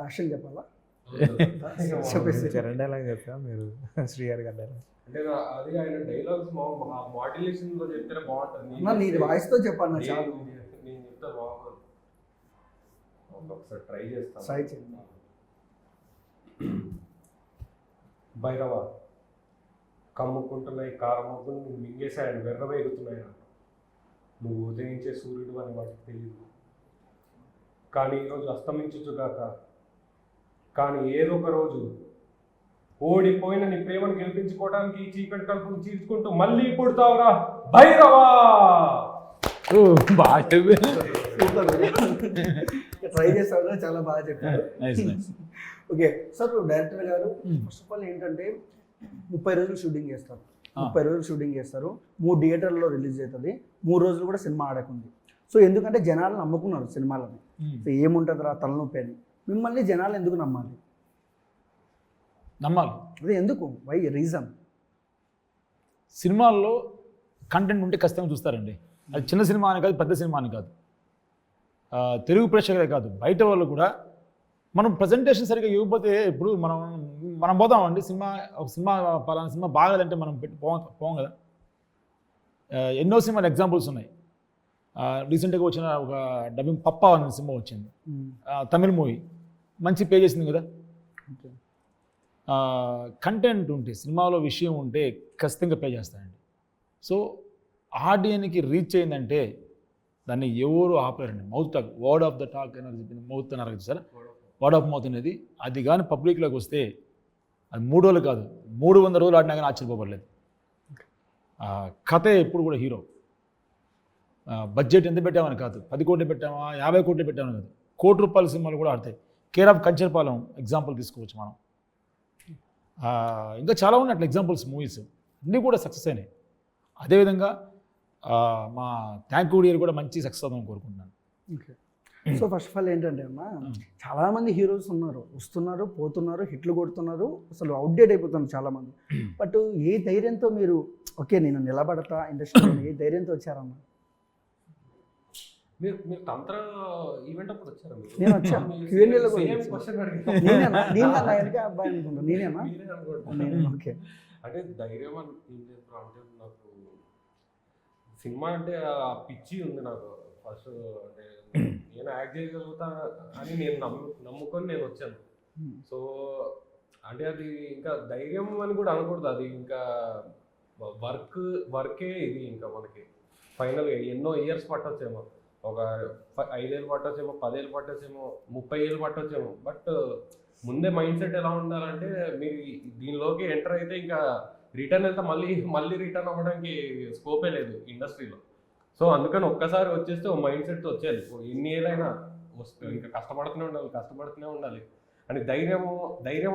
యాక్షన్ చెప్పాలా? చెప్పేసి చరణ్ డైలాగ్ చెప్పా, మీరు శ్రీహరి గారి డైలాగ్. అంటే అది ఆయన డైలాగ్స్ మాడ్యులేషన్ లో చెప్తే బాగుంటుంది. నీ వాయిస్తో చెప్పాను చాలు. నేను చెప్తా బాగుంది, ఒకసారి ట్రై చేస్తాను. ట్రై చేయండి. భైరవ కమ్ముకుంటున్నాయి కారమబ్బులు మింగేశాయని వెర్రవేగుతున్నాయి. నువ్వు ఉదయించే సూర్యుడు అని వాటికి తెలియదు. కానీ ఈరోజు అస్తమించుగాక, కానీ ఏదో ఒక రోజు ఓడిపోయిన నీ ప్రేమను గెలిపించుకోవడానికి ఈ చీకటి కలుపును చీల్చుకుంటూ మళ్ళీ పుడతావురా భైరవా. బాగా సూపర్ ట్రై చేస్తాను, చాలా బాగా చెప్పారు. ఓకే సార్, డైరెక్టర్ గారు ఫస్ట్ ఆఫ్ ఆల్ ఏంటంటే 30 రోజులు షూటింగ్ చేస్తారు. 30 రోజులు షూటింగ్ చేస్తారు, 3 థియేటర్లో రిలీజ్ అవుతుంది, 3 రోజులు కూడా సినిమా ఆడకుంది. సో ఎందుకంటే జనాలు నమ్ముకున్నారు సినిమాలని. సో ఏముంటుంది రా తలనొప్పి అని. మిమ్మల్ని జనాలు ఎందుకు నమ్మాలి? అదే ఎందుకు, వై రీజన్? సినిమాల్లో కంటెంట్ ఉంటే ఖచ్చితంగా చూస్తారండి. అది చిన్న సినిమా అని కాదు, పెద్ద సినిమా అని కాదు, తెలుగు ప్రేక్షకులే కాదు, బయట వాళ్ళు కూడా. మనం ప్రజెంటేషన్ సరిగ్గా ఇవ్వకపోతే ఇప్పుడు మనం పోతామండి ఒక సినిమా పలానా సినిమా బాగాలంటే మనం పోం కదా. ఎన్నో సినిమాలు ఎగ్జాంపుల్స్ ఉన్నాయి. రీసెంట్గా వచ్చిన ఒక డబ్బింగ్ పప్పా అనే సినిమా వచ్చింది, తమిళ మూవీ, మంచి పే చేసింది కదా. కంటెంట్ ఉంటే, సినిమాలో విషయం ఉంటే ఖచ్చితంగా పే చేస్తారండి. సో ఆడియన్కి రీచ్ అయిందంటే దాన్ని ఎవరు ఆపలేరండి. Mouth talk, word of the talk అనేది చెప్పింది, మౌత్ అన్నారు కదా సార్, వర్డ్ ఆఫ్ మౌత్ అనేది. అది కానీ పబ్లిక్లోకి వస్తే అది 3 రోజులు కాదు 300 రోజులు ఆడినా కానీ ఆశ్చర్యపోబడలేదు. కథే ఎప్పుడు కూడా హీరో. బడ్జెట్ ఎంత పెట్టామని కాదు, 10 కోట్లు పెట్టామా 50 కోట్లు పెట్టామని కాదు, ₹1,00,00,000 సినిమాలు కూడా ఆడతాయి. కేర్ ఆఫ్ కంచర్పాలెం ఎగ్జాంపుల్ తీసుకోవచ్చు మనం. ఇంకా చాలా ఉన్నాయి అట్లా ఎగ్జాంపుల్స్, మూవీస్ అన్నీ కూడా సక్సెస్ అయినాయి. అదేవిధంగా మా థ్యాంక్ యూ డియర్ కూడా మంచి సక్సెస్ అవుతామని కోరుకుంటున్నాను. Okay. So first of all ఏంటంటే అమ్మా, చాలామంది హీరోస్ ఉన్నారు, వస్తున్నారు, పోతున్నారు, హిట్లు కొడుతున్నారు, అసలు అవుట్డేట్ అయిపోతున్నారు చాలామంది. బట్ ఏ ధైర్యంతో మీరు ఓకే నేను నిలబడతా ఇండస్ట్రీలో, ఏ ధైర్యంతో వచ్చారమ్మా? మీరు తంత్ర ఈవెంట్ అప్పుడు వచ్చారా? నేను వచ్చాను, Q&Aలో కూడా సేమ్ వచ్చాను. క్వశ్చన్ నేనేనా వెనక అబ్బాయి అనుకుంటా, నేనేనా? ఓకే. అంటే ధైర్యం అని ఏం చేస్తారు అంటే, నాకు సినిమా అంటే ఆ పిచ్చి ఉంది నాకు ఫస్ట్. అంటే నేను యాక్ట్ చేయగలుగుతా అని నేను నమ్ముకొని నేను వచ్చాను. సో అంటే అది ఇంకా ధైర్యం అని కూడా అనకూడదు, అది ఇంకా వర్కే ఇది. ఇంకా మనకి ఫైనల్గా ఎన్నో ఇయర్స్ పట్టొచ్చేమో, ఒక 5 ఏళ్ళు పట్టొచ్చేమో, 10 ఏళ్ళు పట్టొచ్చేమో, 30 ఏళ్ళు పట్టొచ్చేమో. బట్ ముందే మైండ్ సెట్ ఎలా ఉండాలంటే, మీరు దీనిలోకి ఎంటర్ అయితే ఇంకా రిటర్న్ వెళ్తే మళ్ళీ రిటర్న్ అవ్వడానికి స్కోపే లేదు ఇండస్ట్రీలో. సో అందుకని ఒక్కసారి వచ్చేస్తే ఓ మైండ్ సెట్తో వచ్చేయాలి. ఎన్ని ఏళ్ళైనా వస్తే ఇంకా కష్టపడుతూనే ఉండాలి అని ధైర్యం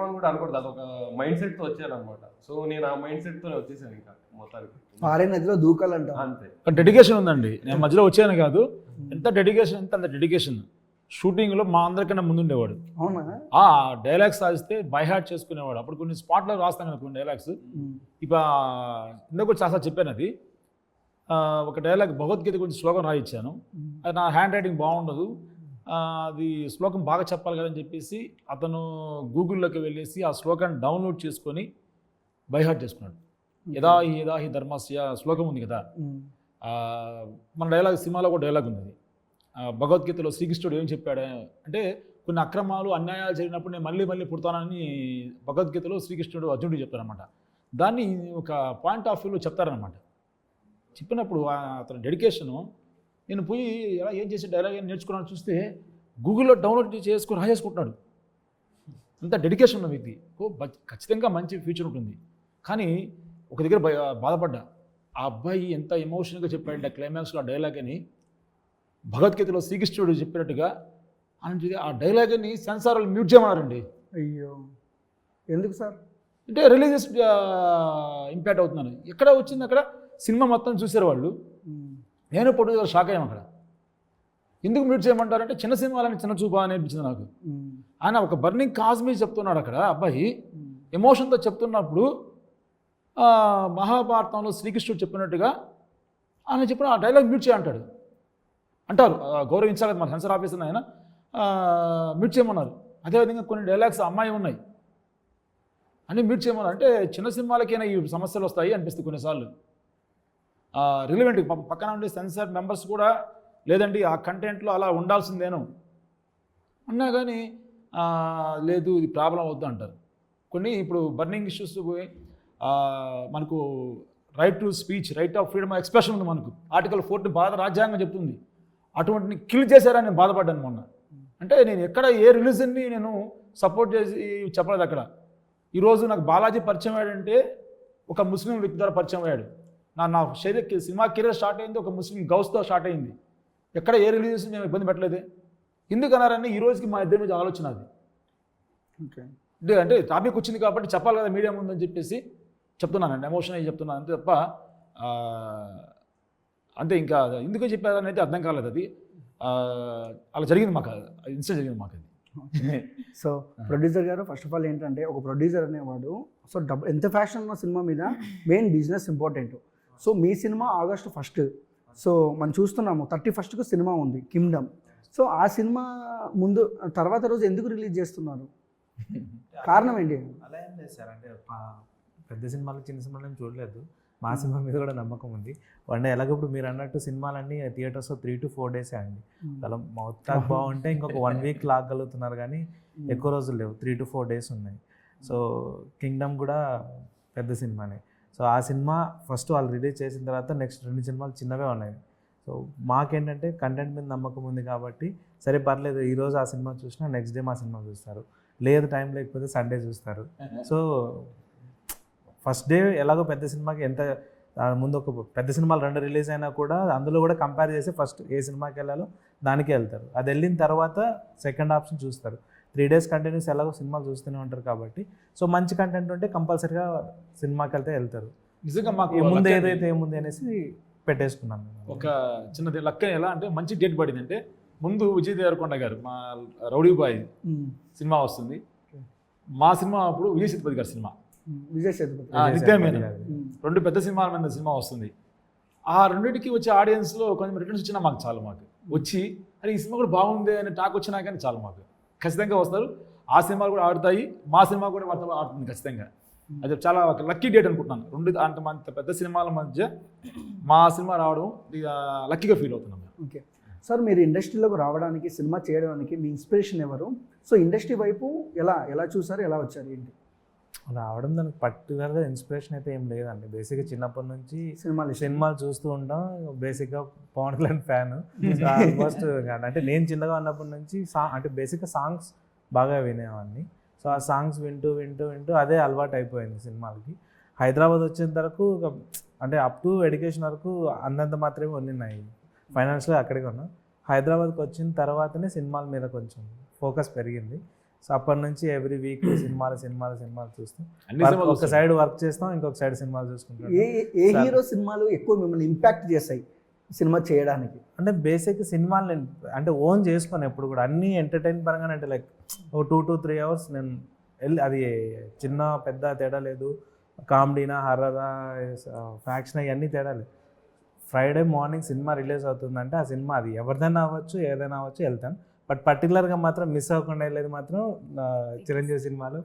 అని కూడా అనకూడదు, అదొక మైండ్ సెట్తో వచ్చానమాట. సో నేను ఆ మైండ్ సెట్తోనే వచ్చేసాను ఇంకా మొత్తానికి. పారే నదిలో దూకాలంట అంతే. డెడికేషన్ ఉందండి. నేను మధ్యలో వచ్చాను కాదు, ఎంత డెడికేషన్. షూటింగ్లో మా అందరికన్నా ముందుండేవాడు. అవునా? డైలాగ్స్ రాస్తే బై హార్ట్ చేసుకునేవాడు. అప్పుడు కొన్ని స్పాట్లో రాస్తాను కదా కొన్ని డైలాగ్స్. ఇప్పుడు ఇందుకు చాలా చెప్పాను. అది ఒక డైలాగ్ భగవద్గీత గురించి శ్లోకం రాయించాను. అది నా హ్యాండ్ రైటింగ్ బాగుండదు, అది శ్లోకం బాగా చెప్పాలి కదని చెప్పేసి అతను గూగుల్లోకి వెళ్ళేసి ఆ శ్లోకాన్ని డౌన్లోడ్ చేసుకొని బై హార్ట్ చేసుకున్నాడు. యదా హి ధర్మస్య శ్లోకం ఉంది కదా, మన డైలాగ్ సినిమాలో ఒక డైలాగ్ ఉంది. అది భగవద్గీతలో శ్రీకృష్ణుడు ఏం చెప్పాడు అంటే, కొన్ని అక్రమాలు అన్యాయాలు జరిగినప్పుడు నేను మళ్ళీ పుడతానని భగవద్గీతలో శ్రీకృష్ణుడు అర్జునుడికి చెప్తారనమాట. దాన్ని ఒక పాయింట్ ఆఫ్ వ్యూలో చెప్తారనమాట. చెప్పినప్పుడు అతని డెడికేషను, నేను పోయి ఎలా ఏం చేసే డైలాగ్ ఏం నేర్చుకున్నాను చూస్తే గూగుల్లో డౌన్లోడ్ చేసుకుని రాసేసుకుంటున్నాడు. అంత డెడికేషన్ ఉన్న వ్యక్తి. ఖచ్చితంగా మంచి ఫ్యూచర్ ఉంటుంది. కానీ ఒక దగ్గర బాధపడ్డా, ఆ అబ్బాయి ఎంత ఎమోషనల్గా చెప్పాడంటే ఆ క్లైమాక్స్లో ఆ డైలాగ్ అని, భగవద్గీతలో శ్రీకృష్ణుడు చెప్పినట్టుగా అని ఆ డైలాగ్ అని సెన్సార్లు మ్యూట్ చేయమన్నారండి. అయ్యో, ఎందుకు సార్? అంటే రిలీజియస్ ఇంపాక్ట్ అవుతున్నాను. ఎక్కడ వచ్చింది, అక్కడ సినిమా మొత్తం చూసారు వాళ్ళు. నేను పొద్దుగా షాక్ అయ్యాను అక్కడ. ఎందుకు మ్యూట్ చేయమంటారంటే చిన్న సినిమాలని చిన్న చూపా అని అనిపించింది నాకు. ఆయన ఒక బర్నింగ్ కాజ్ మీద చెప్తున్నాడు అక్కడ అబ్బాయి, ఎమోషన్తో చెప్తున్నప్పుడు మహాభారతంలో శ్రీకృష్ణుడు చెప్పినట్టుగా ఆయన చెప్పిన ఆ డైలాగ్ మ్యూట్ చేయంటాడు అంటారు. గౌరవించాలి మన సెన్సర్ ఆఫీసర్ ఆయన మ్యూట్ చేయమన్నారు. అదేవిధంగా కొన్ని డైలాగ్స్ అమ్మాయి ఉన్నాయి అని మ్యూట్ చేయమన్నారు. అంటే చిన్న సినిమాలకైనా ఈ సమస్యలు వస్తాయి అనిపిస్తుంది కొన్నిసార్లు. రిలవెంట్ పక్కన ఉండే సెన్సార్ మెంబర్స్ కూడా లేదండి ఆ కంటెంట్లో అలా ఉండాల్సిందేను అన్నా కానీ లేదు ఇది ప్రాబ్లం అవుద్దు అంటారు. కొన్ని ఇప్పుడు బర్నింగ్ ఇష్యూస్ మనకు right to speech, right of freedom of expression ఉంది మనకు. ఆర్టికల్ 4 భారత రాజ్యాంగం చెప్తుంది. అటువంటిని కిల్ చేశారని నేను బాధపడ్డాను మొన్న. అంటే నేను ఎక్కడ ఏ రిలీజన్ని నేను సపోర్ట్ చేసి చెప్పలేదు అక్కడ. ఈరోజు నాకు బాలాజీ పరిచయం అయ్యాడంటే ఒక ముస్లిం వ్యక్తి ద్వారా పరిచయం అయ్యాడు. నా సినిమా కెరీర్ స్టార్ట్ అయింది ఒక ముస్లిం గౌస్తో స్టార్ట్ అయింది. ఎక్కడ ఏ రిలీజన్స్ మేము ఇబ్బంది పెట్టలేదే. ఎందుకు అన్నారని ఈ రోజుకి మా ఇద్దరి మీద ఆలోచన అది. అంటే టాపిక్ వచ్చింది కాబట్టి చెప్పాలి కదా మీడియా ముందని చెప్పేసి చెప్తున్నానండి, ఎమోషన్ అయ్యి చెప్తున్నాను అంతే తప్ప అంతే. ఇంకా ఎందుకు చెప్పారని అయితే అర్థం కాలేదు. అది అలా జరిగింది మాకు, ఇన్సిడెంట్ జరిగింది మాకు అది. సో ప్రొడ్యూసర్ గారు ఫస్ట్ ఆఫ్ ఆల్ ఏంటంటే ఒక ప్రొడ్యూసర్ అనేవాడు సో ఎంత ఫ్యాషన్ ఉన్న సినిమా మీద మెయిన్ బిజినెస్ ఇంపార్టెంట్. సో మీ సినిమా August 1, సో మనం చూస్తున్నాము 31కు సినిమా ఉంది కింగ్డమ్. సో ఆ సినిమా ముందు తర్వాత రోజు ఎందుకు రిలీజ్ చేస్తున్నారు, కారణం ఏంటి? అలా ఏం లేదు సార్, అంటే పెద్ద సినిమాలు చిన్న సినిమాలు ఏం చూడలేదు. మా సినిమా మీద కూడా నమ్మకం ఉంది. అంటే ఎలాగప్పుడు మీరు అన్నట్టు సినిమాలన్నీ థియేటర్స్లో 3 to 4 డేసే అండి. అలా మౌత్ టాక్ బాగుంటే ఇంకొక 1 వీక్ లాగలుగుతున్నారు, కానీ ఎక్కువ రోజులు లేవు, 3 to 4 డేస్ ఉన్నాయి. సో కింగ్డమ్ కూడా పెద్ద సినిమానే. సో ఆ సినిమా ఫస్ట్ వాళ్ళు రిలీజ్ చేసిన తర్వాత నెక్స్ట్ 2 సినిమాలు చిన్నవే ఉన్నాయి. సో మాకేంటంటే కంటెంట్ మీద నమ్మకం ఉంది కాబట్టి సరే పర్లేదు, ఈరోజు ఆ సినిమా చూసినా నెక్స్ట్ డే మా సినిమా చూస్తారు, లేదు టైం లేకపోతే సండే చూస్తారు. సో ఫస్ట్ డే ఎలాగో పెద్ద సినిమాకి ఎంత ముందు ఒక పెద్ద సినిమాలు 2 రిలీజ్ అయినా కూడా అందులో కూడా కంపేర్ చేసి ఫస్ట్ ఏ సినిమాకి వెళ్ళాలో దానికే వెళ్తారు. అది వెళ్ళిన తర్వాత సెకండ్ ఆప్షన్ చూస్తారు. 3 days కంటిన్యూస్ ఎలాగో సినిమాలు చూస్తూనే ఉంటారు కాబట్టి సో మంచి కంటెంట్ ఉంటే కంపల్సరీగా సినిమాకి వెళ్తారు. నిజంగా మాకు ఏముంది ఏదైతే ఏముంది అనేసి పెట్టేసుకున్నాం. ఒక చిన్నది లక్క ఎలా అంటే మంచి డేట్ పడింది అంటే ముందు విజయ్ దేవరకొండ గారు మా రౌడీ బాయ్ సినిమా వస్తుంది. మా సినిమా అప్పుడు విజయ్ సేతుపతి గారి సినిమా విజయ్ సేతుపతి నిత్యమైన 2 పెద్ద సినిమాల మీద సినిమా వస్తుంది. ఆ రెండింటికి వచ్చే ఆడియన్స్లో కొంచెం రిటర్న్స్ వచ్చినా మాకు చాలు. మాకు వచ్చి అరే ఈ సినిమా కూడా బాగుంది అని టాక్ వచ్చినా కానీ చాలు, మాకు ఖచ్చితంగా వస్తారు. ఆ సినిమాలు కూడా ఆడుతాయి, మా సినిమా కూడా వాటితో ఆడుతుంది ఖచ్చితంగా. అది చాలా ఒక లక్కీ డేట్ అనుకుంటున్నాను. 2 అంత పెద్ద సినిమాల మధ్య మా సినిమా రావడం లక్కీగా ఫీల్ అవుతున్నాం. ఓకే సార్, మీరు ఇండస్ట్రీలోకి రావడానికి సినిమా చేయడానికి మీ ఇన్స్పిరేషన్ ఎవరు? సో ఇండస్ట్రీ వైపు ఎలా చూసారు, ఎలా వచ్చారు, ఏంటి? రావడం దానికి పర్టికులర్గా ఇన్స్పిరేషన్ అయితే ఏం లేదండి. బేసిక్గా చిన్నప్పటి నుంచి సినిమాలు చూస్తూ ఉంటాం. బేసిక్గా పవన్ కళ్యాణ్ ఫ్యాన్ ఆల్మోస్ట్. అంటే నేను చిన్నగా ఉన్నప్పటి నుంచి అంటే బేసిక్గా సాంగ్స్ బాగా వినేవాడిని. సో ఆ సాంగ్స్ వింటూ వింటూ వింటూ అదే అలవాటు అయిపోయింది సినిమాలకి. హైదరాబాద్ వచ్చేంత వరకు అంటే అప్ టు ఎడ్యుకేషన్ వరకు అంతంత మాత్రమే ఉన్నాయి, ఫైనాన్షియల్గా అక్కడికి ఉన్నాం. హైదరాబాద్కి వచ్చిన తర్వాతనే సినిమాల మీద కొంచెం ఫోకస్ పెరిగింది. సో అప్పటి నుంచి ఎవ్రీ వీక్ సినిమాలు చూస్తాం. ఒక సైడ్ వర్క్ చేస్తాం, ఇంకొక సైడ్ సినిమాలు చూసుకుంటాం. ఏ హీరో సినిమాలు ఎక్కువ మిమ్మల్ని ఇంపాక్ట్ చేస్తాయి సినిమా చేయడానికి? అంటే బేసిక్ సినిమాలు నేను అంటే ఓన్ చేసుకొని ఎప్పుడు కూడా అన్నీ ఎంటర్టైన్ పరంగానే, అంటే లైక్ ఒక 2 to 3 hours నేను వెళ్ళి, అది చిన్న పెద్ద తేడా లేదు, కామెడీనా హర్రరా ఫ్యాక్షన్ ఇవన్నీ తేడా లేదు. ఫ్రైడే మార్నింగ్ సినిమా రిలీజ్ అవుతుందంటే ఆ సినిమా అది ఎవరిదైనా అవ్వచ్చు ఏదైనా అవ్వచ్చు వెళ్తాను. బట్ పర్టికులర్గా మాత్రం మిస్ అవ్వకుండా వెళ్ళేది మాత్రం చిరంజీవి సినిమాలు,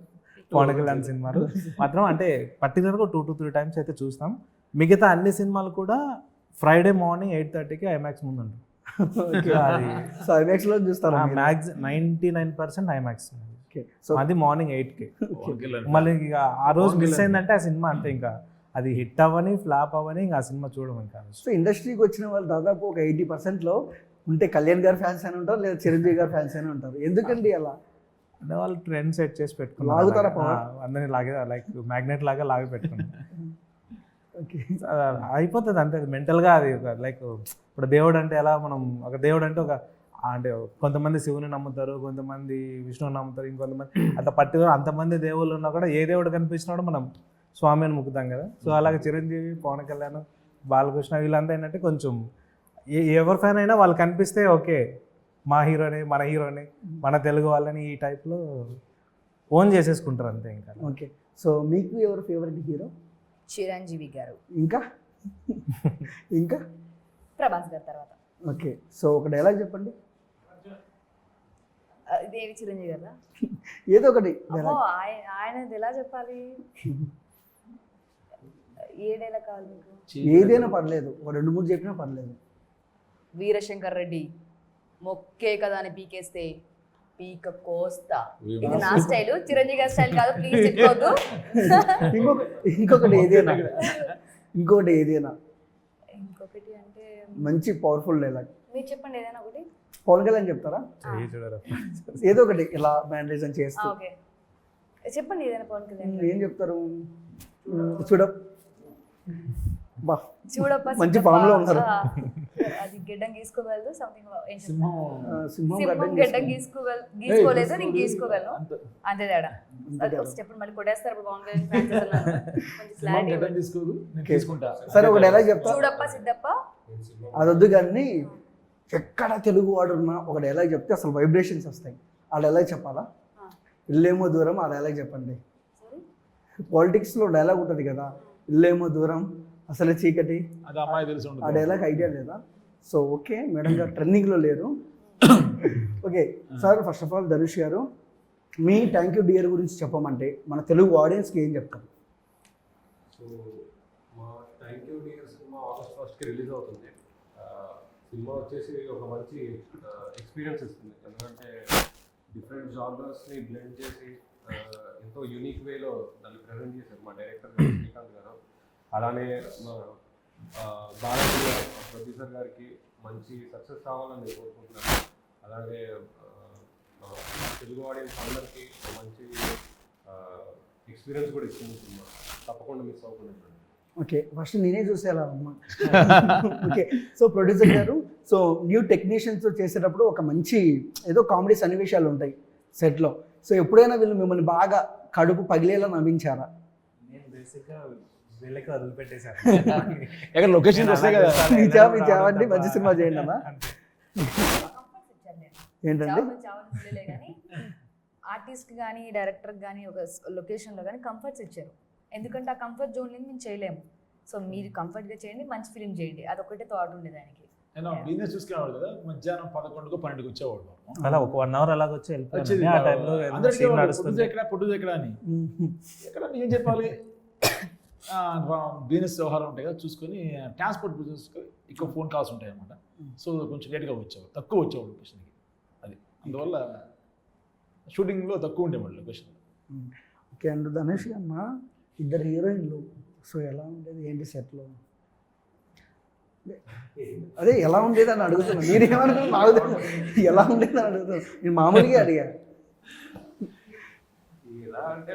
పవన్ కళ్యాణ్ సినిమాలు మాత్రం. అంటే పర్టికులర్గా 2 to 3 times అయితే చూస్తాం. మిగతా అన్ని సినిమాలు కూడా ఫ్రైడే మార్నింగ్ 8:30కి ఐమాక్స్ ముందు ఉంటుంది. సో ఐమాక్స్లో చూస్తారా? 99% ఐమాక్స్. సో అది మార్నింగ్ 8కి. మళ్ళీ ఇక ఆ రోజు మిస్ అయిందంటే ఆ సినిమా అంతే, ఇంకా అది హిట్ అవ్వని ఫ్లాప్ అవ్వని ఇంకా ఆ సినిమా చూడడం ఇంకా. సో ఇండస్ట్రీకి వచ్చిన వాళ్ళు దాదాపు ఒక 80%లో ఉంటే కళ్యాణ్ గారి ఫ్యాన్స్ అని ఉంటారు, లేదా చిరంజీవి గారి ఫ్యాన్స్ అని ఉంటారు. ఎందుకండి అలా? అంటే వాళ్ళు ట్రెండ్ సెట్ చేసి పెట్టుకున్నారు, అందరినీ లాగే లైక్ మ్యాగ్నెట్ లాగా లాగి పెట్టుకున్నారు. ఓకే, అయిపోతుంది అంతే. అది మెంటల్గా అది లైక్ ఇప్పుడు దేవుడు అంటే ఎలా, మనం ఒక దేవుడు అంటే అంటే కొంతమంది శివుని నమ్ముతారు, కొంతమంది విష్ణువుని నమ్ముతారు, ఇంకొంతమంది అట్లా పర్టికులర్ అంతమంది దేవుళ్ళు ఉన్నా కూడా ఏ దేవుడు కనిపించినాడో మనం స్వామి అని మొక్కుతాం కదా. సో అలాగే చిరంజీవి, పవన్ కళ్యాణ్, బాలకృష్ణ వీళ్ళంతా ఏంటంటే కొంచెం ఎవరి ఫ్యాన్ అయినా వాళ్ళు కనిపిస్తే ఓకే మా హీరోని, మన హీరోని, మన తెలుగు వాళ్ళని ఈ టైప్లో ఓన్ చేసేసుకుంటారు అంతే ఇంకా. ఓకే, సో మీకు ఎవరు ఫేవరెట్ హీరో? చిరంజీవి గారు, ఇంకా ప్రభాస్ గారు తర్వాత. ఓకే, సో ఒక డైలాగ్ చెప్పండి. ఇదేవి చిరంజీవి గారా? ఏదో ఒకటి. ఆయనది ఎలా చెప్పాలి? ఏ డైలాగ్ కావాలి మీకు? ఏదైనా పర్లేదు, ఒక 2-3 చెప్పినా పర్లేదు. వీరశంకర్ రెడ్డి మొక్కే కదా అని పీకేస్తే పీక కోస్తా. ఇది నా స్టైల్, చిరంజీవి గారి స్టైల్ కాదు, ప్లీజ్ చెప్పుకోవద్దు. ఇంకొకటి ఏదైనా ఇంకోటి ఏదైనా ఇంకొకటి అంటే మంచి పవర్ఫుల్ డైలాగ్ మీరు చెప్పండి ఏదైనా ఒకటి. పవన్ కళ్యాణ్ చెప్తారా? చెయ్యి చూడరా. ఏదో ఒకటి ఇలా మ్యానరిజం చేస్తూ ఓకే చెప్పండి ఏదైనా పవన్ కళ్యాణ్. ఏం చెప్తారు? చూడ బా చూడప్ప మంచి ఫామ్ లో ఉన్నారు. అది గెడ్డం గీసుకోగలదు సంథింగ్ సింహం సింహం సింహం గెడ్డం గీసుకోలేదు నేను గీసుకోగలను అంతే తేడా. అది ఒక చెప్పండి మళ్ళీ కొట్టేస్తారు ఇప్పుడు పవన్ కళ్యాణ్ fans అన్నారు. కొంచెం సింహం clarity గడ్డం ఇవ్వండి. తీసుకోదు, నేను తీసుకుంటా. సరే ఒక డైలాగ్ చెప్తా, చూడప్ప సిద్ధప్ప అదొద్దు కానీ ఎక్కడ తెలుగు వాడు ఉన్నా ఒక డైలాగ్ చెప్తే అసలు వైబ్రేషన్స్ వస్తాయి. ఆ డైలాగ్ చెప్పాలా? ఇల్లేమో దూరం, ఆ డైలాగ్ చెప్పండి. పాలిటిక్స్లో డైలాగ్ ఉంటుంది కదా, ఇల్లేమో దూరం అసలు చీకటి, అది అమ్మాయి తెలిసి ఆ ఉండదు. డైలాగ్ ఐడియా లేదా? సో ఓకే, మేడం గారు ట్రెండింగ్లో లేరు. Okay sir, first of all Dhanush గారు, మీ థ్యాంక్ యూ డియర్ గురించి చెప్పమంటే మన తెలుగు ఆడియన్స్కి ఏం చెప్తారు? సో మా thank you dear cinema August 1st release అవుతుంది. సినిమా వచ్చేసి ఒక మంచి ఎక్స్పీరియన్స్ ఇస్తుంది, ఎందుకంటే డిఫరెంట్ జానర్స్ని బ్లెండ్ చేసి ఎంతో యూనిక్ వేలో దాన్ని ప్రజెంట్ చేశారు మా డైరెక్టర్ గారు శ్రీకాంత్ గారు. అలానే మా బాలాజీ గారు ప్రొడ్యూసర్ గారికి మంచి సక్సెస్ రావాలని నేను కోరుకుంటున్నాను. అలాగే తెలుగు ఆడియన్స్ అందరికీ మంచి ఎక్స్పీరియన్స్ కూడా ఇస్తుంది సినిమా, తప్పకుండా మిస్ అవ్వకుండా చూడండి. ఓకే, ఫస్ట్ నేనే చూసేలా అమ్మా. ఓకే, సో ప్రొడ్యూసర్ గారు, సో న్యూ టెక్నీషియన్స్ చేసేటప్పుడు ఒక మంచి ఏదో కామెడీ సన్నివేశాలు ఉంటాయి సెట్లో. సో ఎప్పుడైనా వీళ్ళు మిమ్మల్ని బాగా కడుపు పగిలేలా నవ్వించారా? నేను బేసిక్గా వీళ్ళకి వదిలిపెట్టేశాను. ఎక్కడ లొకేషన్ వస్తాయి కదా. మీ జాబ్ అంటే మంచి సినిమా చేయండి అమ్మా. కంఫర్ట్స్ ఇచ్చాను నేను. ఏంటండి? చావని కానీ ఆర్టిస్ట్ కానీ డైరెక్టర్ కానీ ఒక లొకేషన్లో కానీ కంఫర్ట్స్ ఇచ్చారు. ఎందుకంటే ఆ కంఫర్ట్ జోన్లో మేము చేయలేము. సో మీరు కంఫర్ట్గా చేయండి, మంచి ఫిలిం చేయండి, అదొకటే థాట్ ఉండేది ఆయనకి. నేను బిజినెస్ చూసుకునేవాడు కదా, మధ్యాహ్నం 11కు 12కు వచ్చేవాడు. అలా ఒక 1 hour అలాగ వచ్చి వెళ్ళిపోయింది. ఆ టైంలో పొద్దు ఎక్కడ అని ఎక్కడ ఏం చెప్పాలి, బిజినెస్ వ్యవహారం ఉంటాయి కదా, చూసుకొని ట్రాన్స్పోర్ట్ బిజినెస్ ఎక్కువ ఫోన్ కాల్స్ ఉంటాయి అన్నమాట. సో కొంచెం లేట్గా వచ్చేవాడు, తక్కువ వచ్చేవాడు లొకేషన్కి. అది అందువల్ల షూటింగ్లో తక్కువ ఉండేవాడు లొకేషన్. ఓకే అండ్ ధనుష్ అన్న, ఇద్దరు హీరోయిన్లు, సో ఎలా ఉండేది ఏంటి సెట్లో? అదే ఎలా ఉండేది అని అడుగుతున్నాను. మీరు ఏమనుకున్నారు నాకు తెలియదు, ఎలా ఉండేది అని అడుగుతున్నాను. నేను మామూలుగా అడిగా. ఎలా అంటే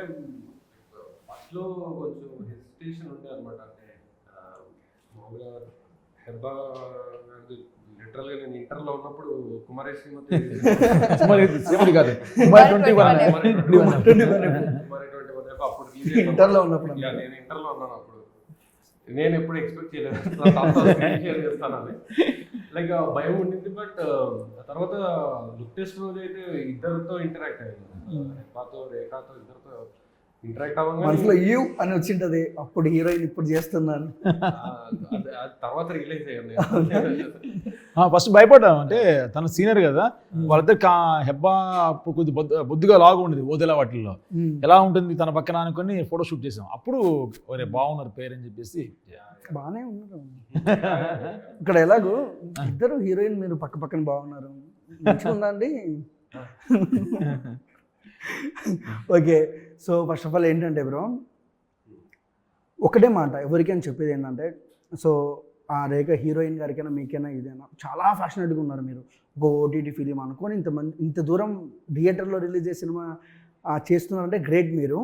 ఫస్ట్లో కొంచెం హెసిటేషన్ ఉండే అనమాట. అంటే మామూలుగా హెబ్బా లిటరల్గా నేను ఇంటర్లో ఉన్నప్పుడు కుమారి శ్రీమతి కాదు, 21 అప్పుడు ఇంటర్లో ఉన్నప్పుడు నేను ఇంటర్లో ఉన్నాను. అప్పుడు నేను ఎప్పుడు ఎక్స్పెక్ట్ చేయలేదు చేస్తానని, లైక్ భయం ఉండింది. బట్ తర్వాత లుక్ టెస్ట్ రోజు అయితే ఇద్దరితో ఇంటరాక్ట్ అయ్యింది, హెబ్బాతో రేఖాతో ఇద్దరితో ఇంటరాక్ట్ అవ్వగానే మనసులో యూ అని వచ్చింటది, అప్పుడు హీరోయిన్ ఇప్పుడు చేస్తున్నాను. తర్వాత రిలీజ్ అయ్యాను. ఫస్ట్ భయపడ్డాను, అంటే తన సీనియర్ కదా, వాళ్ళిద్దరు హెబ్బా అప్పుడు కొద్ది బొద్దుగా లాగా ఉండేది ఓదెలా వాటిల్లో, ఎలా ఉంటుంది తన పక్కన అనుకుని ఫోటో షూట్ చేసాం. అప్పుడు ఒరే బాగున్నారు పేరు అని చెప్పేసి బాగానే ఉన్నారు. ఇక్కడ ఎలాగో ఇద్దరు హీరోయిన్ మీరు పక్క పక్కన బాగున్నారు, మంచిగా ఉందండి. Okay, so first of all ఏంటంటే బ్రో, ఒకటే మాట ఎవరికైనా చెప్పేది ఏంటంటే, సో ఆ రేఖ హీరోయిన్ గారికైనా మీకైనా ఇదైనా చాలా ఫ్యాషనేట్గా ఉన్నారు మీరు. ఒక ఓటీటీ ఫిలిం అనుకొని ఇంత దూరం థియేటర్లో రిలీజ్ చేసే సినిమా చేస్తున్నారంటే గ్రేట్ మీరు.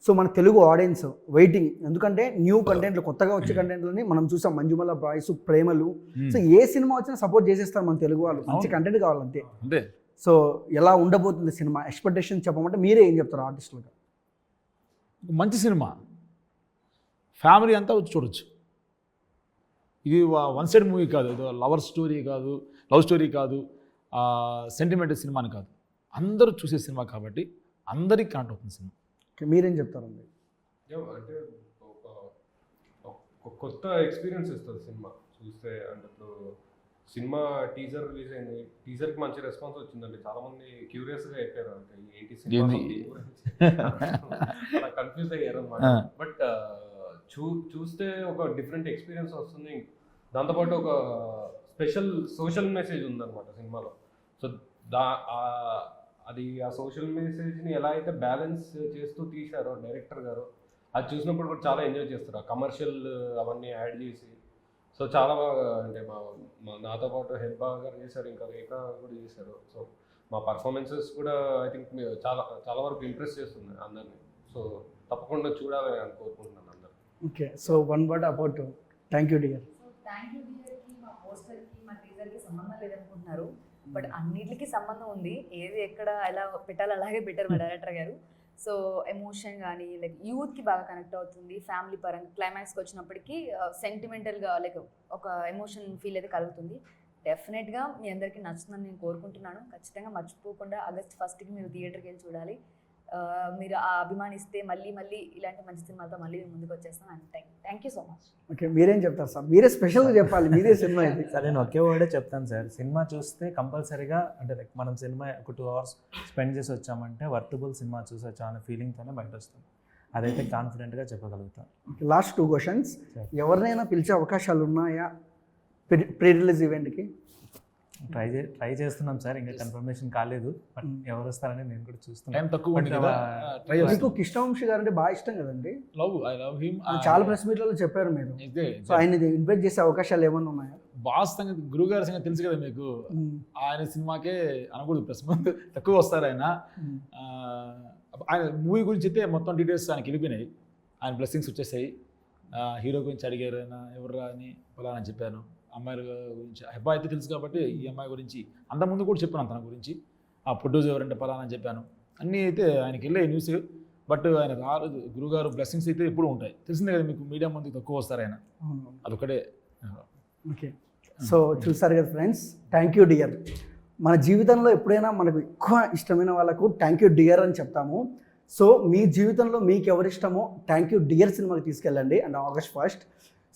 సో మన తెలుగు ఆడియన్స్ వెయిటింగ్, ఎందుకంటే న్యూ కంటెంట్లు, కొత్తగా వచ్చే కంటెంట్లని మనం చూసాం. మంజుమల బాయ్స్, ప్రేమలు, సో ఏ సినిమా వచ్చినా సపోర్ట్ చేసేస్తారు మన తెలుగు వాళ్ళు. మంచి కంటెంట్ కావాలంతే. అంటే సో ఎలా ఉండబోతుంది సినిమా ఎక్స్పెక్టేషన్ చెప్పమంటే మీరే ఏం చెప్తారు ఆర్టిస్టులుగా? మంచి సినిమా, ఫ్యామిలీ అంతా వచ్చి చూడొచ్చు. ఇది వన్ సైడ్ మూవీ కాదు, ఇది లవ్ స్టోరీ కాదు, సెంటిమెంటల్ సినిమాని కాదు, అందరూ చూసే సినిమా కాబట్టి అందరికీ కనెక్ట్ అవుతుంది సినిమా. మీరేం చెప్తారండి? అంటే ఒక కొత్త ఎక్స్పీరియన్స్ ఇస్తుంది సినిమా చూస్తే. అంటే ఇప్పుడు సినిమా టీజర్ రిలీజ్ అయింది, టీజర్కి మంచి రెస్పాన్స్ వచ్చిందండి. చాలా మంది క్యూరియస్గా అయిపోయారు, అంటే ఏంటి సినిమా అలా కన్ఫ్యూజ్ అయ్యారు అనమాట. బట్ చూస్తే ఒక డిఫరెంట్ ఎక్స్పీరియన్స్ వస్తుంది. దాంతోపాటు ఒక స్పెషల్ సోషల్ మెసేజ్ ఉందన్నమాట సినిమాలో. సో అది ఆ సోషల్ మెసేజ్ని ఎలా అయితే బ్యాలెన్స్ చేస్తూ తీశారో డైరెక్టర్ గారు, అది చూసినప్పుడు కూడా చాలా ఎంజాయ్ చేస్తారు. ఆ కమర్షియల్ అవన్నీ యాడ్ చేసి సో చాలా బాగా అంటే నాతో పాటు హెబ్బా గారు చేశారు, ఇంకా రేఖ కూడా చేశారు. సో మా పర్ఫార్మెన్సెస్ కూడా ఐ థింక్ చాలా చాలా వరకు ఇంప్రెస్ చేస్తుంది అందరినీ. సో తప్పకుండా చూడాలని నేను కోరుకుంటున్నాను అందరూ. Okay, so one word about thank you dear. So thank you డియర్కి, మా పోస్టర్కి, మా టీజర్కి సంబంధం లేదనుకుంటున్నారు, బట్ అన్నిటికీ సంబంధం ఉంది. ఏది ఎక్కడ ఎలా పెట్టాలో అలాగే పెట్టారు మా డైరెక్టర్ గారు. సో ఎమోషన్ కానీ లైక్ యూత్కి బాగా కనెక్ట్ అవుతుంది, ఫ్యామిలీ పరంగా క్లైమాక్స్కి వచ్చినప్పటికీ సెంటిమెంటల్గా లైక్ ఒక ఎమోషన్ ఫీల్ అయితే కలుగుతుంది. డెఫినెట్గా మీ అందరికీ నచ్చుతుందని నేను కోరుకుంటున్నాను. ఖచ్చితంగా మర్చిపోకుండా August 1కి మీరు థియేటర్కి వెళ్ళి చూడాలి. మీరు ఆ అభిమానిస్తే మళ్ళీ మళ్ళీ ఇలాంటి మంచి సినిమాతో మళ్ళీ మేము ముందుకు వచ్చేస్తాను. And thank you so much. Okay, మీరేం చెప్తారు సార్? మీరే స్పెషల్గా చెప్పాలి, మీరే సినిమా ఇది. సార్ నేను ఒకే వర్డే చెప్తాను సార్. సినిమా చూస్తే కంపల్సరీగా అంటే లైక్ మనం సినిమా ఒక 2 hours స్పెండ్ చేసి వచ్చామంటే వర్తబుల్ సినిమా చూసి వచ్చాం అనే ఫీలింగ్తోనే బయట వస్తాం. అదైతే కాన్ఫిడెంట్గా చెప్పగలుగుతాం. Last 2 questions. ఎవరినైనా పిలిచే అవకాశాలు ఉన్నాయా ప్రీ రిలీజ్ ఈవెంట్కి? ట్రై చేస్తున్నాం సార్, ఇంకా కన్ఫర్మేషన్ కాలేదు. బట్ ఎవరు వస్తారని నేను కూడా చూస్తున్నాను. టైం తక్కువ ఉంది కదా, ట్రై మీకు చేస్తాను. కృష్ణవంశీ గారు అంటే బాగా ఇష్టం కదండి? I love him. చాలా ప్రెస్ మీట్లలో చెప్పారు మీరు. సో ఆయన ఇన్వైట్ చేసే అవకాశాలు ఏమైనా ఉన్నాయా? బాస్ సంగతి, గురుగారి సంగతి తెలుసు కదా మీకు. ఆయన సినిమాకే అనకూడదు, ప్రెస్ ముందు తక్కువ వస్తారు ఆయన. ఆయన మూవీ గురించి అయితే మొత్తం డీటెయిల్స్ ఆయనకి వెళ్ళిపోయినాయి, ఆయన బ్లెస్సింగ్స్ వచ్చేసాయి. హీరో గురించి అడిగారు, ఆయన ఎవర్రా అని ఫలానా చెప్పాను. అమ్మాయిల గురించి హెబ్బా అయితే తెలుసు కాబట్టి ఈ అమ్మాయి గురించి అంతకుముందు కూడా చెప్పాను తన గురించి. ఆ ప్రొడ్యూసర్ ఎవరంటే ఫలానా అని చెప్పాను. అన్నీ అయితే ఆయనకి వెళ్ళే న్యూస్. బట్ ఆయన రాలేదు, గురుగారు బ్లెస్సింగ్స్ అయితే ఎప్పుడు ఉంటాయి. తెలిసిందే కదా మీకు, మీడియా ముందుకు తక్కువ వస్తారు ఆయన, అదొకటే. ఓకే, సో చూసారు కదా ఫ్రెండ్స్, థ్యాంక్ యూ డియర్. మన జీవితంలో ఎప్పుడైనా మనకు ఎక్కువ ఇష్టమైన వాళ్ళకు థ్యాంక్ యూ డియర్ అని చెప్తాము. సో మీ జీవితంలో మీకు ఎవరు ఇష్టమో థ్యాంక్ యూ డియర్ సినిమాకి తీసుకెళ్ళండి. And August 1.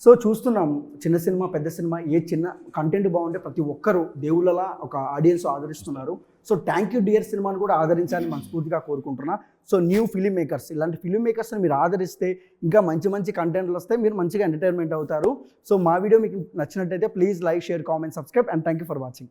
సో చూస్తున్నాం, చిన్న సినిమా పెద్ద సినిమా ఏ చిన్న కంటెంట్ బాగుంటే ప్రతి ఒక్కరు దేవుళ్ళలా ఒక ఆడియన్స్ ఆదరిస్తున్నారు. సో థ్యాంక్ యూ డియర్ సినిమాని కూడా ఆదరించాలని మనస్ఫూర్తిగా కోరుకుంటున్నా. సో న్యూ ఫిలిం మేకర్స్, ఇలాంటి ఫిలిం మేకర్స్ని మీరు ఆదరిస్తే ఇంకా మంచి మంచి కంటెంట్లు వస్తే మీరు మంచిగా ఎంటర్టైన్మెంట్ అవుతారు. సో మా వీడియో మీకు నచ్చినట్టయితే please like, share, comment, subscribe and thank you for watching.